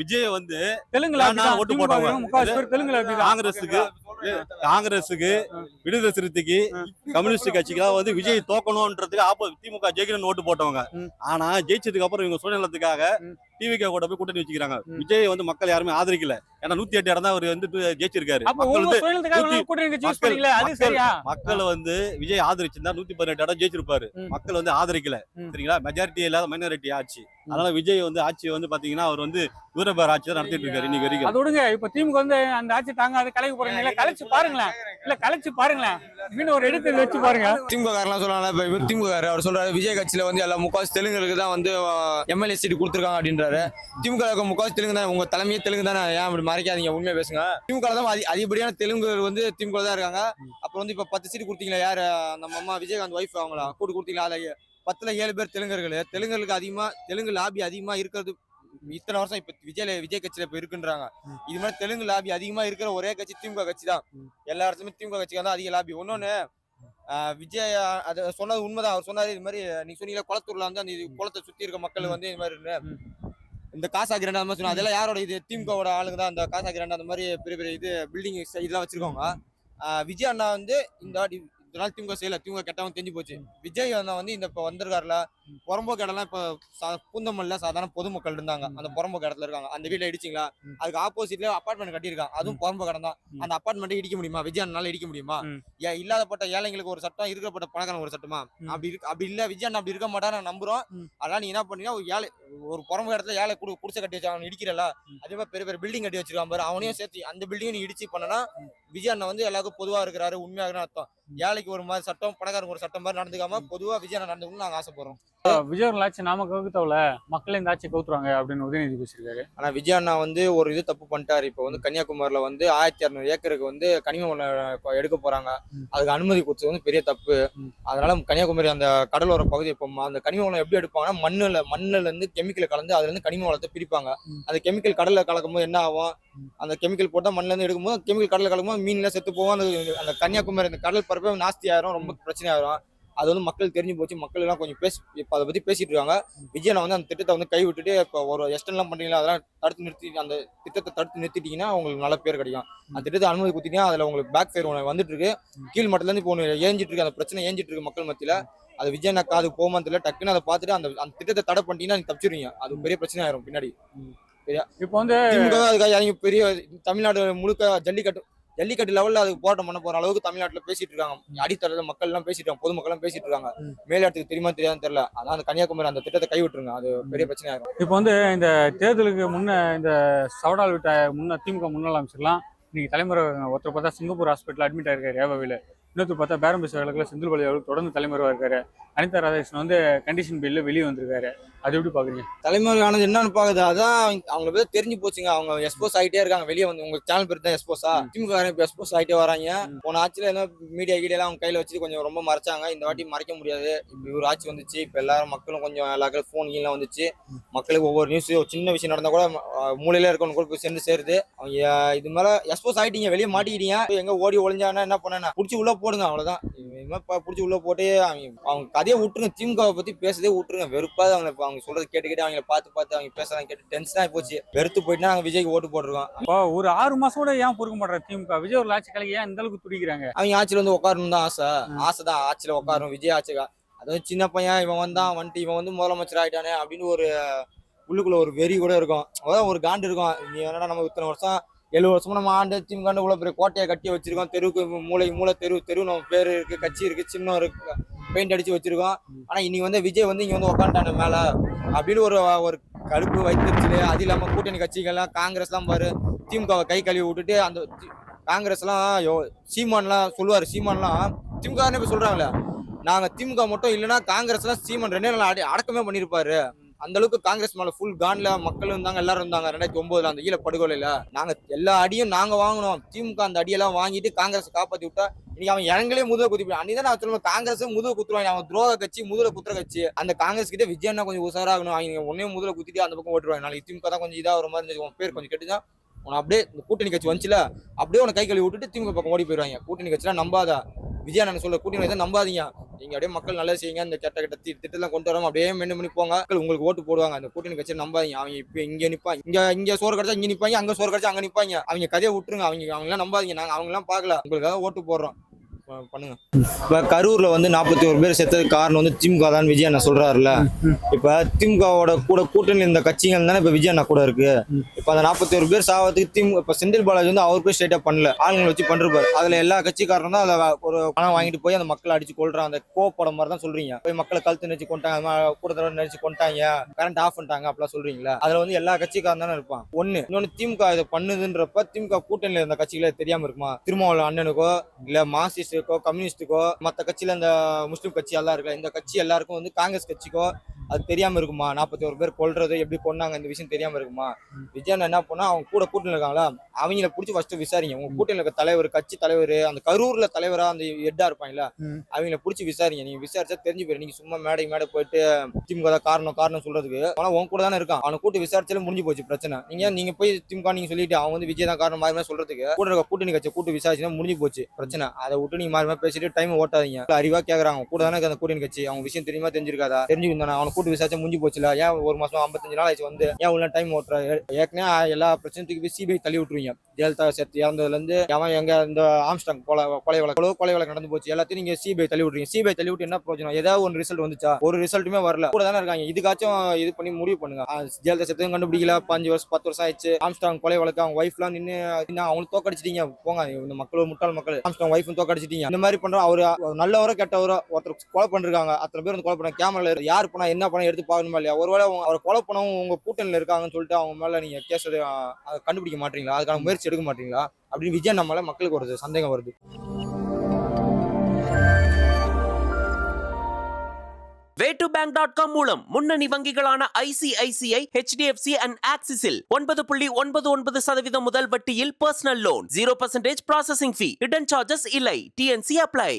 விஜய் வந்து தெலுங்குல ஓட்டு போட்டாங்க. காங்கிரஸுக்கு, விடுதலை சிறுத்தைக்கு, கம்யூனிஸ்ட் கட்சிக்கு வந்து விஜய் தோக்கணும்ன்றதுக்கு திமுக ஜெயிக்கணும்னு ஓட்டு போட்டவங்க. ஆனா ஜெயிச்சதுக்கு அப்புறம் இவங்க சுயநலத்துக்காக டிவிக்கு கூட போய் கூட்டணி வச்சுக்கிறாங்க. விஜய் வந்து மக்கள் யாருமே ஆதரிக்கல. ஏன்னா 108 இடம் தான் அவர் வந்து ஜெயிச்சிருக்காரு. மக்கள் வந்து விஜய் ஆதரிச்சிருந்தா 118 இடம் ஜெயிச்சிருப்பாரு. மக்கள் வந்து ஆதரிக்கல, சரிங்களா? மெஜாரிட்டி இல்லாத மைனாரிட்டி ஆட்சி. அதனால விஜய் வந்து ஆட்சி வந்து பாத்தீங்கன்னா அவர் வந்து வீரபார் ஆட்சி தான் நடத்திட்டு இருக்காரு இன்னைக்கு வரைக்கும். அது விடுங்க, இப்ப திமுக வந்து அந்த ஆட்சி தாங்க கலைக்கு போறீங்க, கலைச்சு பாருங்களேன். இல்ல கலைச்சு பாருங்களேன், இன்னும் ஒரு எடுத்து வச்சு பாருங்க. திமுக காரெல்லாம் சொல்றாங்க. இப்ப திமுக அவர் சொல்றாரு விஜய் கட்சியில வந்து எல்லா முக்காவாசி தெலுங்குகளுக்கு தான் வந்து எம்எல்ஏ சீட் கொடுத்துருக்காங்க அப்படின்றாரு. திமுக முக்காவாசி தெலுங்கு தான். உங்க தலைமையே தெலுங்கு தானே, ஏன் அப்படி மறைக்காதீங்க, உண்மையா பேசுங்க. திமுக தான் அதிகப்படியான தெலுங்கு வந்து திமுக தான் இருக்காங்க. அப்புறம் வந்து இப்ப 10 சீட் கொடுத்தீங்களா? யாரு? நம்ம அம்மா விஜயகாந்த் ஒய்ஃப், அவங்களா கூட்டு கொடுத்தீங்களா? அதுல 10ல 7 பேர் தெலுங்கர்கள். தெலுங்குகளுக்கு அதிகமா தெலுங்கு லாபி அதிகமா இருக்கிறது இத்தனை வருஷம் இப்ப விஜய் கட்சியில இப்ப இருக்குன்றாங்க. இது மாதிரி தெலுங்கு லாபி அதிகமா இருக்கிற ஒரே கட்சி திமுக கட்சி தான். எல்லா இடத்துலயுமே திமுக கட்சிக்கு தான் அதிக லாபி. ஒன்னொன்னு விஜய் அது சொன்னது உண்மைதான். அவர் சொன்னாரு இது மாதிரி நீங்க சொன்னீங்களா குளத்தூர்ல வந்து அந்த குளத்தை சுத்தி இருக்க மக்கள் வந்து இது மாதிரி இந்த காசாகி ரெண்டு அந்த மாதிரி சொன்னா அதெல்லாம் யாரோட? இது திமுகவோட ஆளுங்க தான். அந்த காசாகி ரெண்டு அந்த மாதிரி பெரிய பெரிய இது பில்டிங் இதெல்லாம் வச்சிருக்கோங்க. விஜய் அண்ணா வந்து இந்த வாட்டி இதனால திமுக செய்யல, திமுக கெட்டவங்க தெரிஞ்சு போச்சு. விஜய் அண்ணா வந்து இந்த இப்ப வந்திருக்காருல புறம்போக்கு இடம்லாம் இப்ப பூந்தமல்ல சாதாரண பொதுமக்கள் இருந்தாங்க. அந்த புறம்போக்கு இடத்துல இருக்காங்க. அந்த வீட்டுல இடிச்சிங்களா? அதுக்கு ஆப்போசிட்ல அப்பார்ட்மெண்ட் கட்டியிருக்காங்க. அதுவும் புறம்போக்கு இடம் தான். அந்த அப்பார்ட்மெண்ட் இடிக்க முடியுமா? விஜய் அண்ணால இடிக்க முடியுமா? இல்லாதப்பட்ட ஏழைங்களுக்கு ஒரு சட்டம், இருக்கப்பட்ட பணக்காரங்க ஒரு சட்டமா? அப்படி இல்ல. விஜய் அண்ணா அப்படி இருக்க மாட்டா நான் நம்புறோம். அதெல்லாம் நீங்க என்ன பண்ணீங்கன்னா ஒரு ஏழை ஒரு புறம்போக்கு இடத்துல ஏழை குடிசை கட்டி வச்சு அவன் இடிக்கிறல, அதே மாதிரி பெரிய பெரிய பில்டிங் கட்டி வச்சிருக்கான் பாரு, அவனையும் சேர்த்து அந்த பில்டிங் நீ இடிச்சு பண்ணனா விஜய் அண்ணா வந்து எல்லாருக்கும் பொதுவா இருக்கிறாரு, உண்மையாக அர்த்தம். ஏழைக்கு ஒரு மாதிரி சட்டம், பணக்காரங்க ஒரு சட்டம் மாதிரி நடந்துக்காம பொதுவா விஜய் நடந்துக்கணும்னு நாங்க ஆசைப்படுறோம். விஜய் அவர்கள் ஆட்சி நாம கவுத்தவல மக்களே இந்த ஆட்சியை கவுத்துருவாங்க அப்படின்னு உதயநிதி பேசியிருக்காரு. ஆனா விஜய் அண்ணா வந்து ஒரு இது தப்பு பண்ணிட்டாரு. இப்போ வந்து கன்னியாகுமரியில வந்து 1600 ஏக்கருக்கு வந்து கனிம வளம் எடுக்க போறாங்க. அதுக்கு அனுமதி கொடுத்தது வந்து பெரிய தப்பு. அதனால கன்னியாகுமரி அந்த கடலோர பகுதி இப்போ அந்த கனிம வளம் எப்படி எடுப்பாங்கன்னா மண்ணுல இருந்து கெமிக்கலை கலந்து அதுல இருந்து கனிம வளத்தை பிரிப்பாங்க. அந்த கெமிக்கல் கடல்ல கலக்கும்போது என்ன ஆகும், அந்த கெமிக்கல் போட்டா மண்ணுல இருந்து எடுக்கும்போது கெமிக்கல் கடல்ல கலக்கும்போது மீன்ல செத்து போவோம். அந்த கன்னியாகுமரி அந்த கடல் பரப்பே நாஸ்தி ஆயிரும், ரொம்ப பிரச்சனை ஆயிரும். அது வந்து மக்கள் தெரிஞ்சு போச்சு. மக்கள் எல்லாம் கொஞ்சம் இப்போ அதை பத்தி பேசிட்டு இருக்காங்க. விஜய் வந்து அந்த திட்டத்தை வந்து கைவிட்டுட்டு இப்போ ஒரு எக்ஸ்டென்லாம் பண்றீங்களா, அதெல்லாம் தடுத்து நிறுத்தி அந்த திட்டத்தை தடுத்து நிறுத்திட்டீங்கன்னா உங்களுக்கு நல்ல பேர் கிடைக்கும். அந்த திட்டத்தை அனுமதி கொடுத்தீங்கன்னா அதுல உங்களுக்கு பேக் ஃபயர் ஒன்று வந்துட்டு இருக்கு. கீழ் மட்டத்துல இருந்து இப்போ ஒன்று ஏஞ்சிட்டு இருக்கு, அந்த பிரச்சனை ஏஞ்சிட்டு இருக்கு மக்கள் மத்தியில. அது விஜய் நான் காது போமா தெரியல. டக்குன்னு அதை பார்த்துட்டு அந்த திட்டத்தை தடை பண்ணிட்டீங்கன்னா நீங்க தப்பிச்சிருவீங்க. அது பெரிய பிரச்சனை ஆயிரும் பின்னாடி. இப்போ வந்து அதுக்காக பெரிய தமிழ்நாடு முழுக்க ஜல்லிக்கட்டு லெவல்ல அதுக்கு போராட்டம் பண்ண போற அளவுக்கு தமிழ்நாட்டுல பேசிட்டு இருக்காங்க. அடித்தள மக்கள் எல்லாம் பேசிட்டு இருக்காங்க, பொதுமக்கள் எல்லாம் பேசிட்டு இருக்காங்க. மேலாட்டுக்கு தெரியுமா தெரியாதுன்னு தெரியல. அதான் அந்த கன்னியாகுமரி அந்த திட்டத்தை கைவிட்டுருங்க, அது பெரிய பிரச்சனை ஆகும். இப்போ வந்து இந்த தேர்தலுக்கு முன்ன இந்த சவடால் விட்ட முன்ன திமுக முன்னாள் அமைச்சர்லாம் இன்னைக்கு தலைமுறை ஒருத்தர் பார்த்தா சிங்கப்பூர் ஹாஸ்பிட்டல் அட்மிட் ஆயிருக்காரு ஏவாவில். இன்னொருத்தர் பார்த்தா பேரம்பேச வழக்கில் செந்தில் பாலாஜி அவர்கள் தொடர்ந்து தலைமுறைவா இருக்காரு. அனிதா ராதாகிருஷ்ணன் வந்து கண்டிஷன் பில்ல வெளியே வந்திருக்காரு. அது எப்படி பாக்குறீங்க? தலைமுறையானது என்னன்னு பாக்குது, அதான் அவங்க பேர் தெரிஞ்சு போச்சுங்க. அவங்க எக்ஸ்போஸ் ஆகிட்டே இருக்காங்க வெளியே வந்து. உங்க சேனல் பேர் தான் எக்ஸ்போஸா, திமுக இப்ப எக்ஸ்போஸ் ஆகிட்டே வராங்க. போன ஆட்சியில என்ன மீடியா கீடியெல்லாம் அவங்க கையில வச்சு கொஞ்சம் ரொம்ப மறைச்சாங்க. இந்த வாட்டி மறைக்க முடியாது. இப்ப இவர் ஆட்சி வந்துச்சு. இப்ப எல்லாரும் மக்களும் கொஞ்சம் எல்லாருக்கும் போன் கீழே வந்துச்சு. மக்களுக்கு ஒவ்வொரு நியூஸ் சின்ன விஷயம் நடந்தா கூட மூலையில இருக்கவங்க கூட போய் சென்று சேருது. அவங்க இது மேல எக்ஸ்போஸ் ஆயிட்டீங்க, வெளியே மாட்டிக்கிட்டீங்க. எங்க ஓடி ஒளிஞ்சாங்கன்னா என்ன பண்ணா புடிச்சு உள்ள போடுங்க, அவ்வளவுதான். புடிச்சு உள்ள போட்டு அவங்க கதையை விட்டுருங்க. திமுகவை பத்தி பேசதே விட்டுருங்க. வெறுப்பாது அவங்க சொல்றது கேட்டுக்கிட்டு அவங்களை பார்த்து அவங்க பேசலாம் கேட்டு டென்ஷன் ஆகி போச்சு. வெறுத்து போயிட்டுனா நாங்க விஜய்க்கு ஓட்டு போட்டுருக்கோம். இப்போ ஒரு 6 மாசம் கூட ஏன் பொறுக்க மாட்டாரு திமுக? விஜய் ஒரு ஆட்சி கலைக்கு ஏன் இந்த அளவுக்கு துடிக்கிறாங்க? அவங்க ஆட்சியில வந்து உட்காரணும் தான் ஆசைதான். ஆட்சியில உட்காரணும் விஜய் ஆட்சி. அதாவது சின்ன பையன் இவன் வந்து முதலமைச்சர் ஆயிட்டானே அப்படின்னு ஒரு உள்ளுக்குள்ள ஒரு வெறி கூட இருக்கும். அதான் ஒரு காண்டு இருக்கும். நீ என்னடா நம்ம இத்தனை வருஷம் 7 வருஷமா நம்ம ஆண்டு திமுக இவ்வளவு பெரிய கோட்டையை கட்டி வச்சிருக்கோம். தெருவுக்கு மூளை தெரு நம்ம பேரு இருக்கு, கட்சி இருக்கு, சின்னம் இருக்கு, பெயிண்ட் அடிச்சு வச்சிருக்கோம். ஆனா இன்னைக்கு வந்து விஜய் வந்து இங்க வந்து உட்காந்துட்டானு மேல அப்படின்னு ஒரு கடுப்பு வைத்திருச்சு. அது இல்லாம கூட்டணி கட்சிகள்லாம் காங்கிரஸ் எல்லாம் பாரு திமுகவை கை கழுவி விட்டுட்டு அந்த காங்கிரஸ் எல்லாம் சீமான்லாம் சொல்லுவாரு. சீமான்லாம் திமுக இப்ப சொல்றாங்களே, நாங்க திமுக மட்டும் இல்லைன்னா காங்கிரஸ் எல்லாம் சீமான் 2 நாள் அடக்கமே பண்ணிருப்பாரு. அந்த அளவுக்கு காங்கிரஸ் மேல ஃபுல் கான்ல மக்கள் இருந்தாங்க, எல்லாரும் இருந்தாங்க. 2009 அந்த ஈழ படுகொலையில நாங்க எல்லா அடியும் நாங்க வாங்கினோம். திமுக அந்த அடியெல்லாம் வாங்கிட்டு காங்கிரஸ் காப்பாத்தி விட்டா இன்னைக்கு அவன் இறங்கலே முதுக குத்தி. அன்னைதான் நான் சொல்லுவேன், காங்கிரஸ் முதுக குத்துருவாங்க. அவன் துரோக கட்சி, முதுல குத்துற கட்சி. அந்த காங்கிரஸ் கிட்ட விஜயன்னா கொஞ்சம் உசாராகணும். அவங்க ஒன்னே முதுல குத்திட்டு அந்த பக்கம் ஓட்டுருவாங்க. நாளைக்கு திமுக தான் கொஞ்சம் இதா ஒரு மாதிரி இருந்துச்சு, உன் பேர் கொஞ்சம் கெட்டுதான் உன அப்படியே இந்த கூட்டணி கட்சி வந்துச்சுல அப்படியே உன கை கழுவி விட்டுட்டு திமுக பக்கம் ஓடி போயிடுவாங்க. கூட்டணி கட்சிலாம் நம்பாதா. விஜய் நான் சொல்ல கூட்டணி கட்சி நம்பாதீங்க. நீங்க அப்படியே மக்கள் நல்லா செய்யுங்க. இந்த கெட்ட திட்டத்தெல்லாம் கொண்டு வராம அப்படியே மென்னு பண்ணி போங்க. உங்களுக்கு ஓட்டு போடுவாங்க. அந்த கூட்டணி கட்சியை நம்பாதீங்க. அவங்க இப்ப இங்க நிப்பாங்க, இங்க சோறு கிடைச்சா இங்க நிப்பாங்க, அங்க சோறு கிடைச்சா அங்க நிப்பாங்க. அவங்க கதையை விட்டுருங்க. அவங்க எல்லாம் நம்பாதீங்க. நாங்க அவங்க எல்லாம் பாக்கல, உங்களுக்காக ஓட்டு போடுறோம் பண்ணுங்க. இப்ப கரூர்ல வந்து 41 பேர் செத்ததுக்கு காரணம் வந்து திமுக தான் விஜய் அண்ணா சொல்றாருல. இப்ப திமுகவோட கூட கூட்டணி இந்த கட்சிகள் தானே இப்ப விஜய் அண்ணா கூட இருக்கு. இப்ப அந்த 41 பேர் சாவதுக்கு திமுக இப்ப செந்தில் பாலாஜி வந்து அவர் போய் ஸ்ட்ரைட்டா பண்ணல, ஆளுங்களை வச்சு பண்றாரு. அதுல எல்லா கட்சிக்காரரும் தான் அதுல ஒரு பணம் வாங்கிட்டு போய் அந்த மக்களை அடிச்சு கொள்றாங்க. அந்த கோப்படம் மாதிரி தான் சொல்றீங்க. போய் மக்களை கழுத்து நினைச்சு கொண்டாங்க, கூட நினைச்சு கொண்டாங்க, கரண்ட் ஆஃப் பண்ணிட்டாங்க அப்படிலாம் சொல்றீங்களா? அதுல வந்து எல்லா கட்சிக்காரன் தானே இருப்பான். இன்னொன்னு திமுக இதை பண்ணுதுன்றப்ப திமுக கூட்டணியில இருந்த கட்சிகளே தெரியாம இருக்குமா? திருமாவளவன் அண்ணனுக்கோ இல்ல மார்க்சிஸ்ட் கம்யூனிஸ்டுக்கோ மற்ற கட்சியில இந்த முஸ்லீம் கட்சி எல்லாம் இருக்கு, இந்த கட்சி எல்லாருக்கும் வந்து காங்கிரஸ் கட்சிக்கோ அது தெரியாம இருக்குமா? 41 பேர் கொல்றது எப்படி கொண்டாங்க இந்த விஷயம் தெரியாம இருக்குமா? விஜயன் என்ன பண்ணா அவங்க கூட கூட்டணி இருக்காங்களா அவங்கள பிடிச்சி ஃபர்ஸ்ட் விசாரிங்க. உங்க கூட்டணி இருக்க தலைவர், கட்சி தலைவர், அந்த கரூர்ல தலைவரா அந்த ஹெட்டா இருப்பாங்களா அவங்கள பிடிச்சி விசாரிங்க. நீங்க விசாரிச்சா தெரிஞ்சு போயிரு. நீங்க சும்மா மேடை போயிட்டு திமுக காரணம் சொல்றதுக்கு ஆனா உங்க கூட தானே இருக்கான். அவனை கூட்டு விசாரிச்சாலும் முடிஞ்சு போச்சு பிரச்சனை. நீங்க போய் திமுக நீங்க சொல்லிட்டு அவங்க வந்து விஜய் தான் காரணம் மாதிரி சொல்றதுக்கு கூட இருக்க கூட்டணி கட்சி கூட்டு விசாரிச்சுன்னா முடிஞ்சு போச்சு பிரச்சனை. அதை விட்டு நீங்க மாதிரி பேசிட்டு டைம் ஓட்டாதீங்க. அறிவா கேக்குறாங்க கூட தானே அந்த கூட்டணி கட்சி. அவங்க விஷயம் தெரியுமா தெரிஞ்சிருக்காதா? தெரிஞ்சுக்கிட்டானே அவனை கூட்டு விசாரிச்சா முடிஞ்சு போச்சுல. ஏன் 1 மாசம் 55 நாள் ஆயிடுச்சு வந்து ஏன் உள்ள டைம் ஓட்டுற? ஏற்கனவே எல்லா பிரச்சனைக்கு போய் சிபிஐ தள்ளி விட்டுருவீங்க. ஜெயலலிதா செத்து இறந்ததுல இருந்து அவன் எங்க இந்த ஆம்ஸ்டாங் கொலை வழக்கு நடந்து போச்சு. எல்லாத்தையும் நீங்க சிபிஐ தள்ளி விட்டுறீங்க. சிபிஐ தள்ளி விட்டு என்ன பிரயோஜனம்? ஏதாவது ஒரு ரிசல்ட் வந்துச்சா? ஒரு ரிசல்ட்டுமே வரல. கூட தானே இருக்காங்க. இதுக்காச்சும் இது பண்ணி முடிவு பண்ணுங்க. ஜெயலலிதா செத்து கண்டுபிடிக்கல, 5 வருஷம் 10 வருஷம் ஆயிடுச்சு. ஆம்ஸ்டாங் கொலை வழக்கு அவங்க ஒய்ஃப் எல்லாம் நின்று அவங்களுக்கு தோக்கடிச்சிட்டீங்க. போங்க இந்த மக்கள் முட்டாள் மக்கள். ஆம்ஸ்டாங் ஒய்ஃபும் தோக்கடிச்சிட்டீங்க. இந்த மாதிரி பண்ற அவரு நல்லவரோ கெட்டவரோ ஒருத்தர் கொலை பண்ணிருக்காங்க. அத்தனை பேர் வந்து கொலை பண்ண கேமரால யார் பண்ணா என்ன பண்ணா எடுத்து பார்க்கணுமா இல்லையா? ஒருவேளை அவரை கொலை பண்ணவும் உங்க கூட்டணியில இருக்காங்கன்னு சொல்லிட்டு அவங்க மேல நீங்க கேஸ் கண்டுபிடிக்க மாட்டீங்களா? அதுக்கான முயற்சி எடுக்க மாட்டீங்களா அப்படின்னு விஜய் நம்மளால மக்களுக்கு ஒரு சந்தேகம் வருது. Way2Bank.com மூலம் முன்னணி வங்கிகளான ICICI, HDFC and Axisல் 9.99% முதல் வட்டியில் பர்சனல் லோன், 0% ப்ராசஸிங் ஃபீ, ஹிடன் சார்ஜஸ் இல்லை. TNC apply.